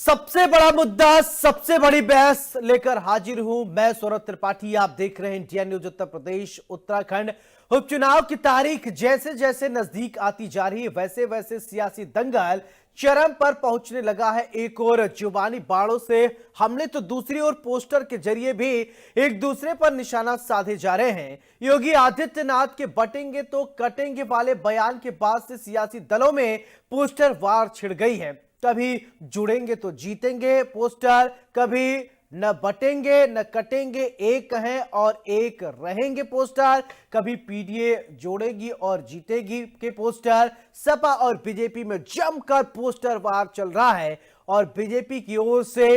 सबसे बड़ा मुद्दा, सबसे बड़ी बहस लेकर हाजिर हूं मैं सौरभ त्रिपाठी। आप देख रहे हैं इंडिया न्यूज। उत्तर प्रदेश उत्तराखंड उपचुनाव की तारीख जैसे जैसे नजदीक आती जा रही है, वैसे वैसे सियासी दंगल चरम पर पहुंचने लगा है। एक और जुबानी बाड़ों से हमले तो दूसरी ओर पोस्टर के जरिए भी एक दूसरे पर निशाना साधे जा रहे हैं। योगी आदित्यनाथ के बटेंगे तो कटेंगे वाले बयान के बाद से सियासी दलों में पोस्टर वार छिड़ गई है। कभी जुड़ेंगे तो जीतेंगे पोस्टर, कभी न बटेंगे न कटेंगे एक हैं और एक रहेंगे पोस्टर, कभी पीडीए जोड़ेगी और जीतेगी के पोस्टर। सपा और बीजेपी में जमकर पोस्टर वार चल रहा है और बीजेपी की ओर से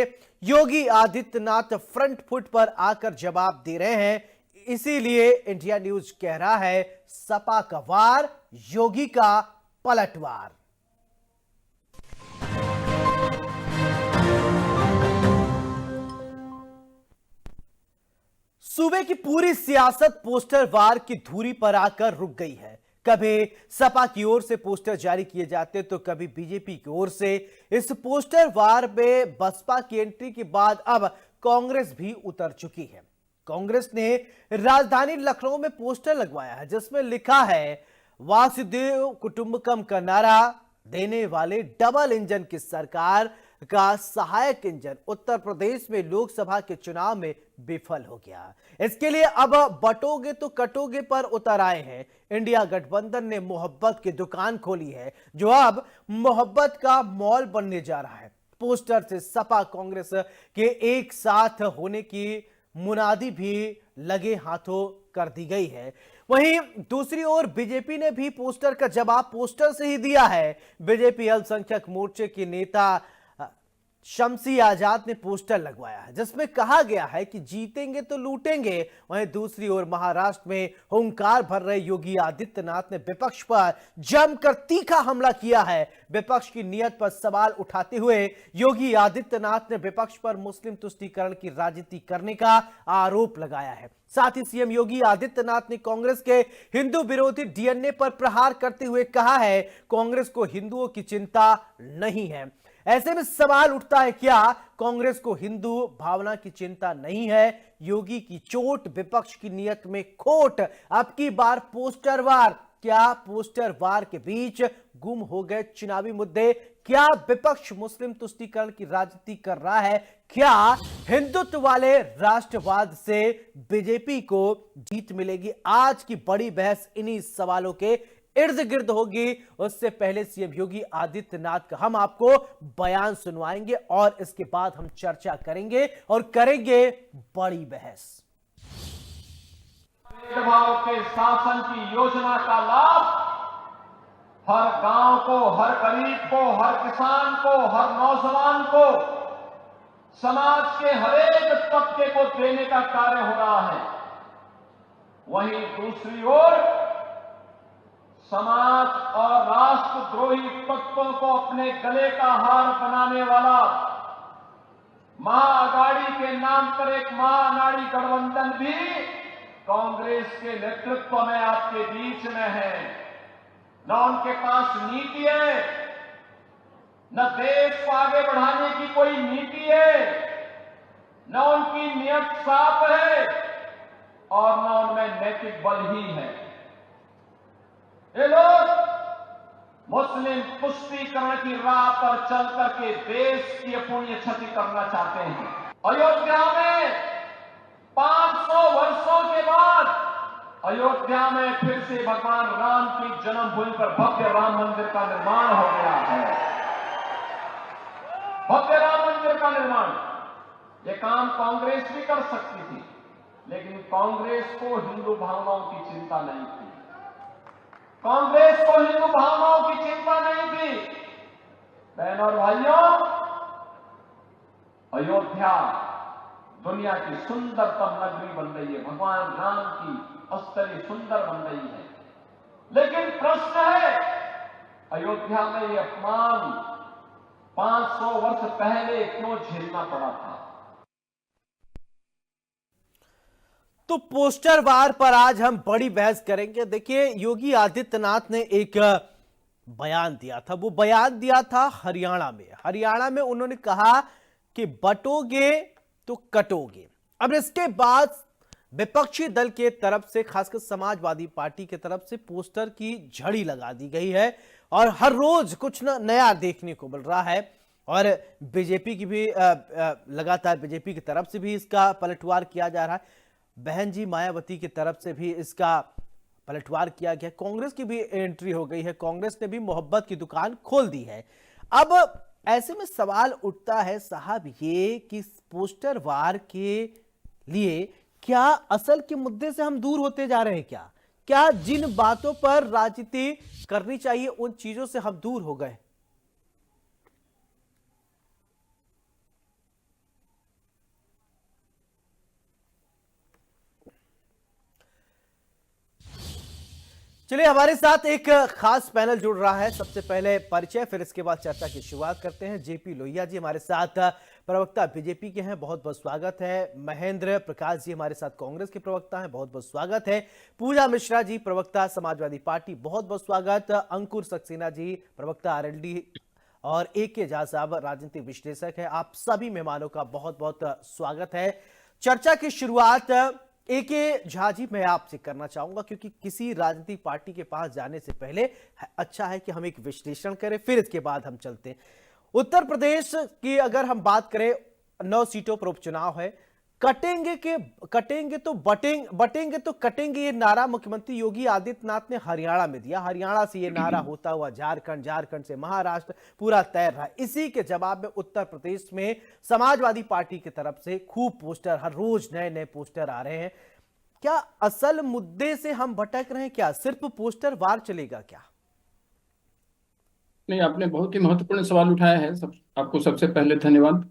योगी आदित्यनाथ फ्रंट फुट पर आकर जवाब दे रहे हैं। इसीलिए इंडिया न्यूज कह रहा है सपा का वार, योगी का पलटवार। सूबे की पूरी सियासत पोस्टर वार की धुरी पर आकर रुक गई है। कभी सपा की ओर से पोस्टर जारी किए जाते तो कभी बीजेपी की ओर से। इस पोस्टर वार में बसपा की एंट्री के बाद अब कांग्रेस भी उतर चुकी है। कांग्रेस ने राजधानी लखनऊ में पोस्टर लगवाया है जिसमें लिखा है वासुदेव कुटुंबकम का नारा देने वाले डबल इंजन की सरकार का सहायक इंजन उत्तर प्रदेश में लोकसभा के चुनाव में विफल हो गया। इसके लिए अब बटोगे तो कटोगे पर उतर आए हैं। इंडिया गठबंधन ने मोहब्बत की दुकान खोली है जो अब मोहब्बत का मॉल बनने जा रहा है। पोस्टर से सपा कांग्रेस के एक साथ होने की मुनादी भी लगे हाथों कर दी गई है। वहीं दूसरी ओर बीजेपी ने भी पोस्टर का जवाब पोस्टर से ही दिया है। बीजेपी अल्पसंख्यक मोर्चे के नेता शमसी आजाद ने पोस्टर लगवाया है जिसमें कहा गया है कि जीतेंगे तो लूटेंगे। वहीं दूसरी ओर महाराष्ट्र में हुंकार भर रहे योगी आदित्यनाथ ने विपक्ष पर जमकर तीखा हमला किया है। विपक्ष की नीयत पर सवाल उठाते हुए योगी आदित्यनाथ ने विपक्ष पर मुस्लिम तुष्टीकरण की राजनीति करने का आरोप लगाया है। साथ ही सीएम योगी आदित्यनाथ ने कांग्रेस के हिंदू विरोधी डीएनए पर प्रहार करते हुए कहा है कांग्रेस को हिंदुओं की चिंता नहीं है। ऐसे में सवाल उठता है क्या कांग्रेस को हिंदू भावना की चिंता नहीं है? योगी की चोट, विपक्ष की नीयत में खोट, अब की बार पोस्टर वार। क्या पोस्टर वार के बीच गुम हो गए चुनावी मुद्दे? क्या विपक्ष मुस्लिम तुष्टीकरण की राजनीति कर रहा है? क्या हिंदुत्व वाले राष्ट्रवाद से बीजेपी को जीत मिलेगी? आज की बड़ी बहस इन्हीं सवालों के इर्द गिर्द होगी। उससे पहले सीएम योगी आदित्यनाथ का हम आपको बयान सुनवाएंगे और इसके बाद हम चर्चा करेंगे और करेंगे बड़ी बहस। भेदभाव के शासन की योजना का लाभ हर गांव को, हर गरीब को, हर किसान को, हर नौजवान को, समाज के हर एक तबके को देने का कार्य हो रहा है। वहीं दूसरी ओर समाज और राष्ट्रद्रोही तत्वों को अपने गले का हार बनाने वाला महाअघाड़ी के नाम पर एक महाअघाड़ी गठबंधन भी कांग्रेस के नेतृत्व में आपके बीच में है। न उनके पास नीति है, न देश को आगे बढ़ाने की कोई नीति है, न उनकी नीयत साफ है और न उनमें नैतिक बल ही है। ये लोग मुस्लिम तुष्टीकरण की राह पर चल करके देश की अपूर्णीय क्षति करना चाहते हैं। अयोध्या में 500 वर्षों के बाद अयोध्या में फिर से भगवान राम की जन्मभूमि पर भव्य राम मंदिर का निर्माण हो गया है। भव्य राम मंदिर का निर्माण, यह काम कांग्रेस भी कर सकती थी, लेकिन कांग्रेस को हिंदू भावनाओं की चिंता नहीं थी। कांग्रेस को हिंदू भावनाओं की चिंता नहीं थी। बहनों और भाइयों, अयोध्या दुनिया की सुंदरतम नगरी बन रही है, भगवान राम की स्थली सुंदर बन रही है। लेकिन प्रश्न है, अयोध्या में यह अपमान 500 वर्ष पहले क्यों झेलना पड़ा था? तो पोस्टर वार पर आज हम बड़ी बहस करेंगे। देखिए, योगी आदित्यनाथ ने एक बयान दिया था। वो बयान दिया था हरियाणा में उन्होंने कहा कि बटोगे तो कटोगे। अब इसके बाद विपक्षी दल के तरफ से, खासकर समाजवादी पार्टी के तरफ से पोस्टर की झड़ी लगा दी गई है और हर रोज कुछ न नया देखने को मिल रहा है। और बीजेपी की भी लगातार बीजेपी की तरफ से भी इसका पलटवार किया जा रहा है। बहन जी मायावती की तरफ से भी इसका पलटवार किया गया। कांग्रेस की भी एंट्री हो गई है, कांग्रेस ने भी मोहब्बत की दुकान खोल दी है। अब ऐसे में सवाल उठता है साहब ये कि पोस्टर वार के लिए क्या असल के मुद्दे से हम दूर होते जा रहे हैं? क्या जिन बातों पर राजनीति करनी चाहिए उन चीजों से हम दूर हो गए? चलिए, हमारे साथ एक खास पैनल जुड़ रहा है। सबसे पहले परिचय, फिर इसके बाद चर्चा की शुरुआत करते हैं। जेपी लोहिया जी हमारे साथ प्रवक्ता बीजेपी के हैं, बहुत बहुत स्वागत है। महेंद्र प्रकाश जी हमारे साथ कांग्रेस के प्रवक्ता हैं, बहुत बहुत स्वागत है। पूजा मिश्रा जी प्रवक्ता समाजवादी पार्टी, बहुत बहुत स्वागत। अंकुर सक्सेना जी प्रवक्ता आरएलडी और AK झा साहब राजनीतिक विश्लेषक है। आप सभी मेहमानों का बहुत बहुत स्वागत है। चर्चा की शुरुआत AK झा जी मैं आपसे करना चाहूंगा, क्योंकि किसी राजनीतिक पार्टी के पास जाने से पहले अच्छा है कि हम एक विश्लेषण करें, फिर इसके बाद हम चलते हैं। उत्तर प्रदेश की अगर हम बात करें, 9 सीटों पर उपचुनाव है। कटेंगे तो बटेंगे तो कटेंगे, ये नारा मुख्यमंत्री योगी आदित्यनाथ ने हरियाणा में दिया। हरियाणा से ये नारा होता हुआ झारखंड, झारखंड से महाराष्ट्र, पूरा तैर रहा। इसी के जवाब में उत्तर प्रदेश में समाजवादी पार्टी की तरफ से खूब पोस्टर, हर रोज नए नए पोस्टर आ रहे हैं। क्या असल मुद्दे से हम भटक रहे हैं? क्या सिर्फ पोस्टर वार चलेगा क्या? नहीं, आपने बहुत ही महत्वपूर्ण सवाल उठाया है। आपको सबसे पहले धन्यवाद।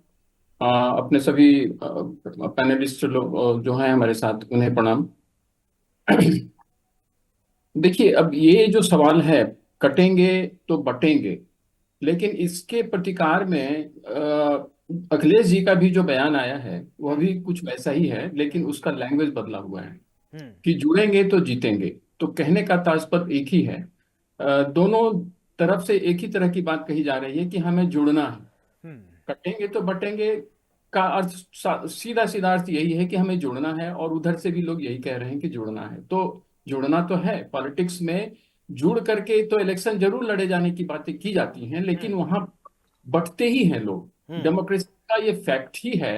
अपने सभी पैनलिस्ट लोग जो हैं हमारे साथ, उन्हें प्रणाम। देखिए, अब ये जो सवाल है, कटेंगे तो बटेंगे, लेकिन इसके प्रतिकार में अखिलेश जी का भी जो बयान आया है वह भी कुछ वैसा ही है, लेकिन उसका लैंग्वेज बदला हुआ है कि जुड़ेंगे तो जीतेंगे। तो कहने का तात्पर्य एक ही है। दोनों तरफ से एक ही तरह की बात कही जा रही है कि हमें जुड़ना है। कटेंगे तो बटेंगे का अर्थ सीधा सीधा अर्थ यही है कि हमें जुड़ना है, और उधर से भी लोग यही कह रहे हैं कि जुड़ना है। तो जुड़ना तो है। पॉलिटिक्स में जुड़ करके तो इलेक्शन जरूर लड़े जाने की बातें की जाती हैं, लेकिन वहां बंटते ही हैं लोग। डेमोक्रेसी का ये फैक्ट ही है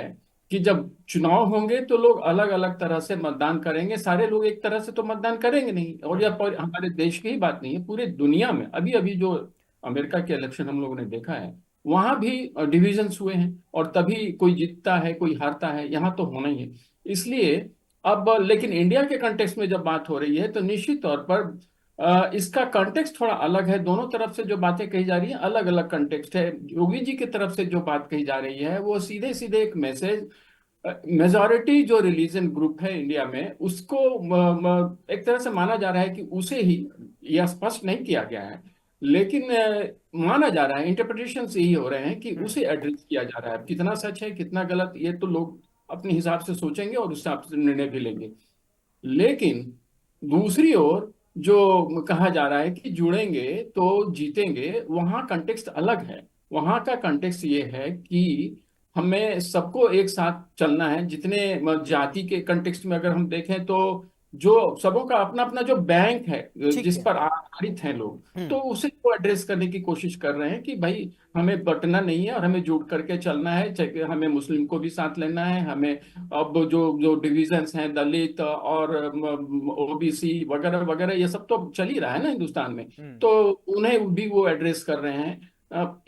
कि जब चुनाव होंगे तो लोग अलग अलग तरह से मतदान करेंगे। सारे लोग एक तरह से तो मतदान करेंगे नहीं। और यह हमारे देश की ही बात नहीं है, पूरे दुनिया में अभी अभी जो अमेरिका के इलेक्शन हम लोगों ने देखा है, वहां भी डिविजन्स हुए हैं, और तभी कोई जीतता है कोई हारता है। यहाँ तो होना ही है। इसलिए अब लेकिन इंडिया के कंटेक्स्ट में जब बात हो रही है तो निश्चित तौर पर इसका कंटेक्स्ट थोड़ा अलग है। दोनों तरफ से जो बातें कही जा रही हैं, अलग अलग कंटेक्स्ट है। योगी जी की तरफ से जो बात कही जा रही है वो सीधे सीधे एक मैसेज, मेजॉरिटी जो रिलीजन ग्रुप है इंडिया में, उसको एक तरह से माना जा रहा है कि उसे ही, यह स्पष्ट नहीं किया गया है लेकिन माना जा रहा है, इंटरप्रिटेशन से ही हो रहे हैं कि उसे एड्रेस किया जा रहा है। कितना सच है कितना गलत, ये तो लोग अपने हिसाब से सोचेंगे और उस हिसाब से निर्णय भी लेंगे। लेकिन दूसरी ओर जो कहा जा रहा है कि जुड़ेंगे तो जीतेंगे, वहां कंटेक्स्ट अलग है। वहां का कंटेक्स्ट ये है कि हमें सबको एक साथ चलना है। जितने जाति के कंटेक्स्ट में अगर हम देखें तो जो सबों का अपना अपना जो बैंक है जिस पर आधारित हैं लोग, तो उसे वो एड्रेस करने की कोशिश कर रहे हैं कि भाई हमें बटना नहीं है और हमें जुड़ करके चलना है। चाहे हमें मुस्लिम को भी साथ लेना है, हमें अब जो जो डिविजन्स हैं, दलित और OBC वगैरह वगैरह, ये सब तो चल ही रहा है ना हिंदुस्तान में, तो उन्हें भी वो एड्रेस कर रहे हैं।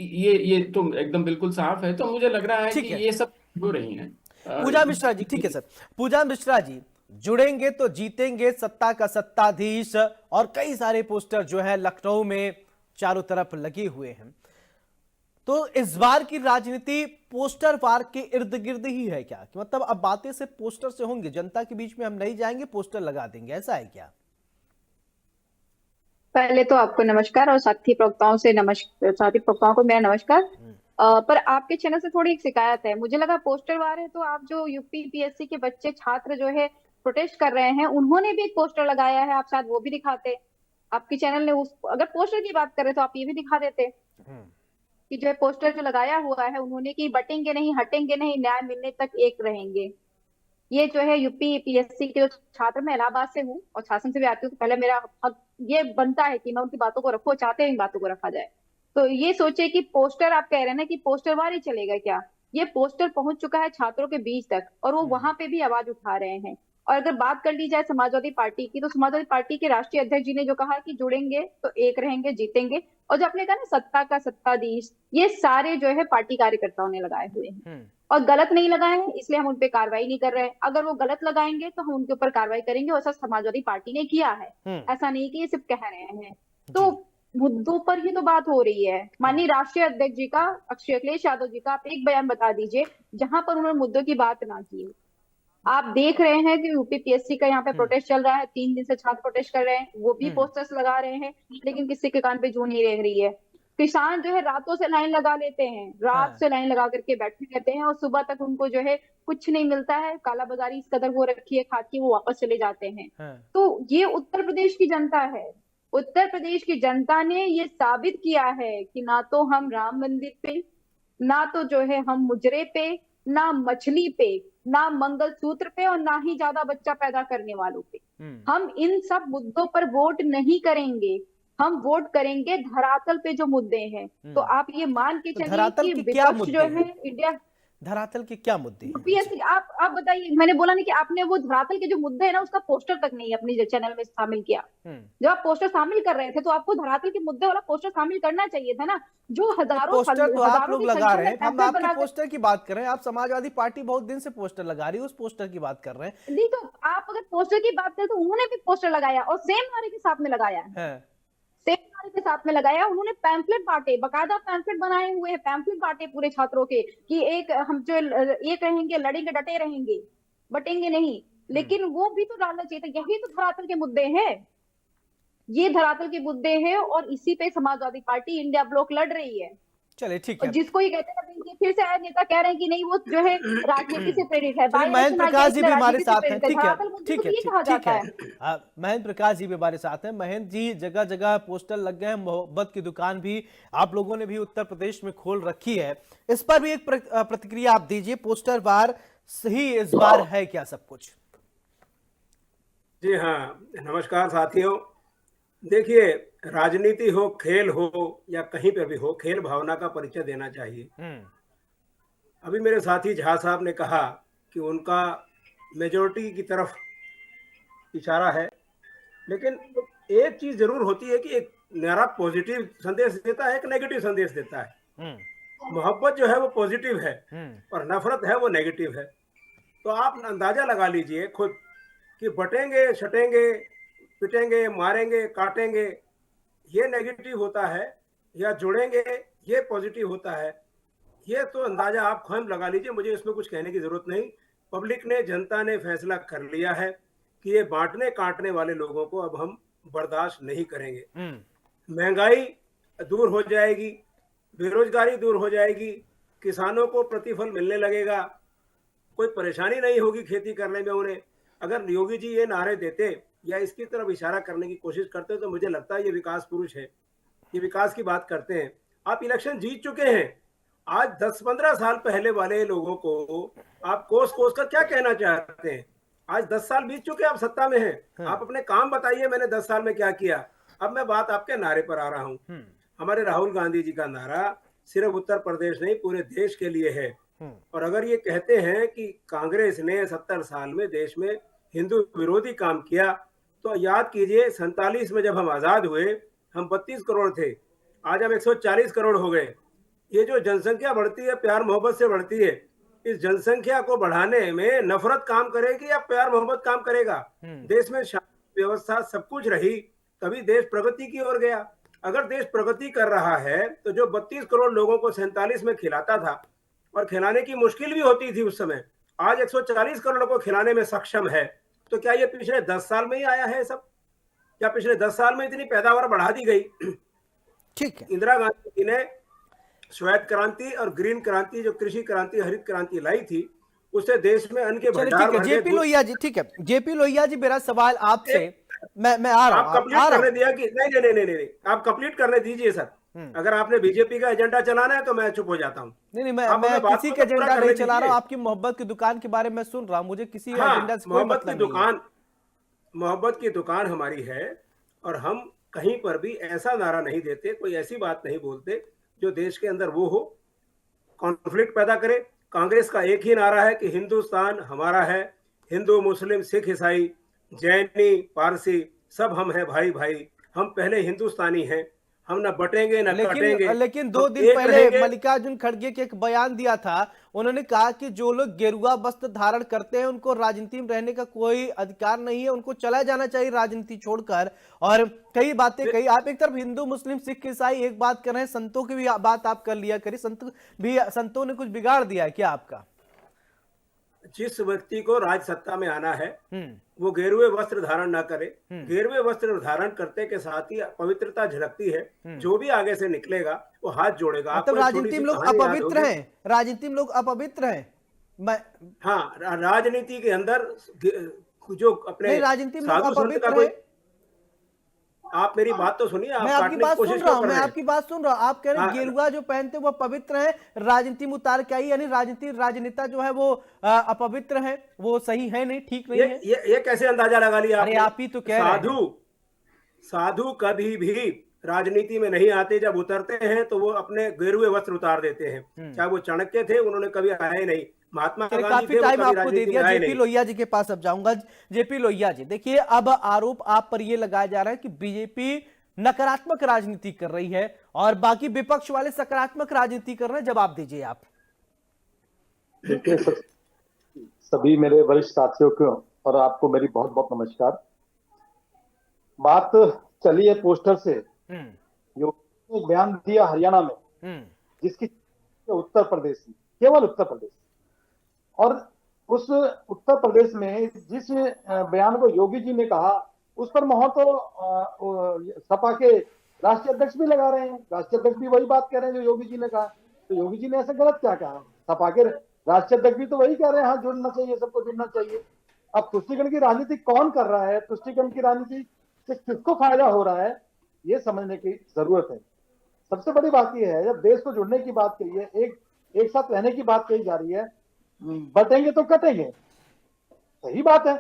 ये तो एकदम बिल्कुल साफ है। तो मुझे लग रहा है कि ये सब हो रही हैं। पूजा मिश्रा जी, ठीक है सर। पूजा मिश्रा जी, जुड़ेंगे तो जीतेंगे, सत्ता का सत्ताधीश, और कई सारे पोस्टर जो है लखनऊ में चारों तरफ लगे हुए हैं। तो इस बार की राजनीति पोस्टर वार के इर्द गिर्द ही है क्या? कि मतलब अब बातें से पोस्टर से होंगी, जनता के बीच में हम नहीं जाएंगे, पोस्टर लगा देंगे, ऐसा है क्या? पहले तो आपको नमस्कार, और साथी प्रवक्ताओं को मेरा नमस्कार। पर आपके चैनल से थोड़ी एक शिकायत है। मुझे लगा पोस्टर वार है, तो आप जो यूपी PSC के बच्चे छात्र जो है प्रोटेस्ट कर रहे हैं, उन्होंने भी एक पोस्टर लगाया है, आप शायद वो भी दिखाते। आपके चैनल ने उस, अगर पोस्टर की बात करें तो आप ये भी दिखा देते कि जो है पोस्टर जो लगाया हुआ है उन्होंने, कि बटेंगे नहीं, हटेंगे नहीं, न्याय मिलने तक एक रहेंगे। ये जो है यूपी पीएससी के जो छात्र, मैं इलाहाबाद से हूँ और शासन से भी आती हूँ, तो पहले मेरा हक ये बनता है कि मैं उनकी बातों को रखूं, चाहते हैं इन बातों को रखा जाए। तो ये सोचे कि पोस्टर, आप कह रहे हैं ना कि पोस्टर वार ही चलेगा क्या, ये पोस्टर पहुंच चुका है छात्रों के बीच तक और वो वहां पे भी आवाज उठा रहे हैं। और अगर बात कर ली जाए समाजवादी पार्टी की, तो समाजवादी पार्टी के राष्ट्रीय अध्यक्ष जी ने जो कहा कि जुड़ेंगे तो एक रहेंगे, जीतेंगे, और जो आपने कहा ना सत्ता का सत्ताधीश, ये सारे जो है पार्टी कार्यकर्ताओं ने लगाए हुए हैं और गलत नहीं लगाए हैं, इसलिए हम उन पे कार्रवाई नहीं कर रहे हैं। अगर वो गलत लगाएंगे तो हम उनके ऊपर कार्रवाई करेंगे, और ऐसा समाजवादी पार्टी ने किया है, ऐसा नहीं कि ये सिर्फ कह रहे हैं। तो मुद्दों पर ही तो बात हो रही है। माननीय राष्ट्रीय अध्यक्ष जी का, अखिलेश यादव जी का, आप एक बयान बता दीजिए जहां पर उन्होंने मुद्दों की बात ना की। आप देख रहे हैं कि यूपी पीएससी का यहाँ पे प्रोटेस्ट चल रहा है, 3 दिन से छात्र प्रोटेस्ट कर रहे हैं, वो भी पोस्टर्स लगा रहे हैं, लेकिन किसी के कान पे जू नहीं रह रही है। किसान जो है रातों से लाइन लगा लेते हैं, रात से लाइन लगा करके बैठे रहते हैं और सुबह तक उनको जो है कुछ नहीं मिलता है, काला बाजारी इस कदर हो रखी है खाद की, वो वापस चले जाते हैं। तो ये उत्तर प्रदेश की जनता है। उत्तर प्रदेश की जनता ने ये साबित किया है कि ना तो हम राम मंदिर पे, ना तो जो है हम मुजरे पे, ना मछली पे, ना मंगलसूत्र पे, और ना ही ज्यादा बच्चा पैदा करने वालों पे। हम इन सब मुद्दों पर वोट नहीं करेंगे, हम वोट करेंगे धरातल पे जो मुद्दे हैं। तो आप ये मान के चलिए धरातल कि के क्या विपक्ष मुद्दे जो हैं? है इंडिया, धरातल के क्या मुद्दे हैं? यूपीएससी, आप बताइए। मैंने बोला नहीं कि आपने वो धरातल के जो मुद्दे हैं ना उसका पोस्टर तक नहीं अपने चैनल में शामिल किया। जब आप पोस्टर शामिल कर रहे थे तो आपको धरातल के मुद्दे वाला पोस्टर शामिल करना चाहिए था ना, जो हजारों पोस्टर तो आप लोग की लगा संख्या रहे में हैं, हम पैम्फलेट आपके बना के, पोस्टर की बात कर रहे हैं। आप समाजवादी पार्टी बहुत दिन से पोस्टर लगा रही है, उस पोस्टर की बात कर रहे हैं। नहीं तो आप अगर पोस्टर की बात करें तो उन्होंने भी पोस्टर लगाया और सेम नारे के साथ में लगाया है, सेम नारे के साथ में लगाया। उन्होंने पैम्फलेट बांटे, बकायदा पैम्फलेट बनाए हुए हैं, पैम्फलेट बांटे पूरे छात्रों के कि एक हम जो एक रहेंगे, लड़ेंगे, डटे रहेंगे, बटेंगे नहीं। लेकिन वो भी तो डालना चाहिए था। यही तो धरातल के मुद्दे हैं, ये धरातल के मुद्दे हैं और इसी पे समाजवादी पार्टी इंडिया ब्लॉक लड़ रही है। चलिए ठीक और है। जिसको ये कहते हैं कि फिर से आए नेता कह रहे हैं कि नहीं वो जो है राजनीति से प्रेरित है, चलिए, महेंद्र प्रकाश जी भी हमारे साथ हैं। ठीक है, धरातल मुद्दे ठीक को है, ये कहा ठीक जाता है। है। महेंद्र प्रकाश जी भी हमारे साथ हैं। महेंद्र जी, जगह जगह पोस्टर लग गए हैं, मोहब्बत की दुकान भी आप लोगों ने भी उत्तर प्रदेश में खोल रखी है, इस पर भी एक प्रतिक्रिया आप दीजिए। पोस्टर वार सही इस बार है क्या सब कुछ? जी हाँ, नमस्कार साथियों। देखिए, राजनीति हो, खेल हो या कहीं पे भी हो, खेल भावना का परिचय देना चाहिए। अभी मेरे साथी झा साहब ने कहा कि उनका मेजोरिटी की तरफ इशारा है, लेकिन एक चीज जरूर होती है कि एक नारा पॉजिटिव संदेश देता है, एक नेगेटिव संदेश देता है। मोहब्बत जो है वो पॉजिटिव है और नफरत है वो नेगेटिव है। तो आप अंदाजा लगा लीजिए खुद कि बटेंगे, छटेंगे, पिटेंगे, मारेंगे, काटेंगे, ये नेगेटिव होता है या जुड़ेंगे ये पॉजिटिव होता है। ये तो अंदाजा आप स्वयं लगा लीजिए, मुझे इसमें कुछ कहने की जरूरत नहीं। पब्लिक ने, जनता ने फैसला कर लिया है कि ये बांटने काटने वाले लोगों को अब हम बर्दाश्त नहीं करेंगे। महंगाई दूर हो जाएगी, बेरोजगारी दूर हो जाएगी, किसानों को प्रतिफल मिलने लगेगा, कोई परेशानी नहीं होगी खेती करने में उन्हें। अगर योगी जी ये नारे देते या इसकी तरफ इशारा करने की कोशिश करते तो मुझे लगता है ये विकास पुरुष है, ये विकास की बात करते हैं। आप इलेक्शन जीत चुके हैं, आज 10-15 साल पहले वाले लोगों को आप कोस कोस कर क्या कहना चाहते हैं? आज 10 साल बीत चुके, आप सत्ता में हैं। आप अपने काम बताइए, मैंने 10 साल में क्या किया। अब मैं बात आपके नारे पर आ रहा हूं। हमारे राहुल गांधी जी का नारा सिर्फ उत्तर प्रदेश नहीं पूरे देश के लिए है। और अगर ये कहते हैं कि कांग्रेस ने 70 साल में देश में हिंदू विरोधी काम किया, तो याद कीजिए 47 में जब हम आजाद हुए हम 32 करोड़ थे, आज हम 140 करोड़ हो गए। ये जो जनसंख्या बढ़ती है प्यार मोहब्बत से बढ़ती है, इस जनसंख्या को बढ़ाने में नफरत काम करेगी या प्यार मोहब्बत काम करेगा? देश में शांति व्यवस्था सब कुछ रही तभी देश प्रगति की ओर गया। अगर देश प्रगति कर रहा है तो जो 32 करोड़ लोगों को 47 में खिलाता था और खिलाने की मुश्किल भी होती थी उस समय, आज 140 करोड़ को खिलाने में सक्षम है। तो क्या ये पिछले 10 साल में ही आया है सब? क्या पिछले 10 साल में इतनी पैदावार बढ़ा दी गई? ठीक है। इंदिरा गांधी जी ने श्वेत क्रांति और ग्रीन क्रांति, जो कृषि क्रांति, हरित क्रांति लाई थी, उससे देश में अन्न के भंडार बढ़ गए। जेपी लोहिया जी, ठीक है, जेपी लोहिया जी, मेरा सवाल आपसे, मैं आ रहा आप हूँ, कंप्लीट आ रहा करने हूँ। दिया कि नहीं नहीं नहीं नहीं नहीं, आप कंप्लीट करने दीजिए सर। अगर आपने बीजेपी का एजेंडा चलाना है तो मैं चुप हो जाता हूँ। नहीं नहीं, आप मैं हमें बात किसी को का तो पूरा एजेंडा नहीं करने चला रहा हूँ, दीजिए। आपकी मोहब्बत की दुकान के बारे में सुन रहा हूँ, मुझे किसी एजेंडा हाँ, से कोई मतलब नहीं है। मोहब्बत की दुकान हमारी है, और हम कहीं पर भी ऐसा नारा नहीं देते, कोई ऐसी बात नहीं बोलते जो देश के अंदर वो हो, कॉन्फ्लिक्ट पैदा करे। कांग्रेस का एक ही नारा है कि हिंदुस्तान हमारा है, हिंदू मुस्लिम सिख ईसाई जैनी पारसी सब हम हैं भाई भाई, हम पहले हिंदुस्तानी हैं, हम ना बटेंगे ना लेकिन कटेंगे, लेकिन दो हम दिन एक पहले रहेंगे। मल्लिकार्जुन खड़गे के एक बयान दिया था, उन्होंने कहा कि जो लोग गेरुआ वस्त्र धारण करते हैं उनको राजनीति में रहने का कोई अधिकार नहीं है, उनको चला जाना चाहिए राजनीति छोड़कर। और कई बातें कही, आप एक तरफ हिंदू मुस्लिम सिख ईसाई एक बात कर रहे हैं, संतों की भी बात आप कर लिया करिए, संतों ने कुछ बिगाड़ दिया है क्या आपका? जिस व्यक्ति को राज सत्ता में आना है वो गेरुए वस्त्र धारण ना करे। गेरुए वस्त्र धारण करते के साथ ही पवित्रता झलकती है। जो भी आगे से निकलेगा वो हाथ जोड़ेगा। मतलब आपको एक छोटी राजनीति सी में लोग कहानी याद अपवित्र होगी। हैं, राजनीति में लोग अपवित्र हैं। मैं हाँ, राजनीति के अंदर जो अपने नहीं, राजनीति में लोग साधु संत का अपवित्र कोई, हैं। आप मेरी बात तो सुनिए, आप मैं आपकी काटने की बात सुन कोशिश रहा क्यों हूं, कर मैं रहे हैं? आपकी बात सुन रहा हूं। आप कह रहे हैं हाँ, गेरुआ जो पहनते हैं वो पवित्र है, राजनीति में उतार के आई, यानी राजनेता जो है वो अपवित्र है, वो सही है नहीं, ठीक नहीं है। ये कैसे अंदाजा लगा लिया अरे आपने? आप ही तो कह रहे हैं। साधु कभी भी राजनीति में नहीं आते, जब उतरते हैं तो वो अपने गेरुए वस्त्र उतार देते हैं। चाहे वो चाणक्य थे, उन्होंने कभी आए ही नहीं। महात्मा चलिए, गांधी काफी थे, वो टाइम कभी आपको दे राजनीति दिया। में आए जेपी नहीं। लोहिया जी के पास अब जाऊंगा। जेपी लोहिया जी, देखिए अब आरोप आप पर यह लगाया जा रहा है कि बीजेपी नकारात्मक राजनीति कर रही है और बाकी विपक्ष वाले सकारात्मक राजनीति कर रहे हैं, जवाब दीजिए आप। देखिए, सभी मेरे वरिष्ठ साथियों को और आपको मेरी बहुत बहुत नमस्कार। बात चली है पोस्टर से। योगी ने एक बयान दिया हरियाणा में, जिसकी उत्तर प्रदेश में, केवल उत्तर प्रदेश, और उस उत्तर प्रदेश में जिस बयान को योगी जी ने कहा उस पर मोहर तो सपा के राष्ट्रीय अध्यक्ष भी लगा रहे हैं। राष्ट्रीय अध्यक्ष भी वही बात कह रहे हैं जो योगी जी ने कहा। तो योगी जी ने ऐसा गलत क्या कहा? सपा के राष्ट्रीय अध्यक्ष भी तो वही कह रहे हैं, हाँ जुड़ना चाहिए, सबको जुड़ना चाहिए। अब तुष्टीकरण की राजनीति कौन कर रहा है, तुष्टीकरण की राजनीति से किसको फायदा हो रहा है, ये समझने की जरूरत है। सबसे बड़ी बात यह है, जब देश को जुड़ने की बात कही है, एक साथ रहने की बात कही जा रही है, बटेंगे तो कटेंगे, सही बात है।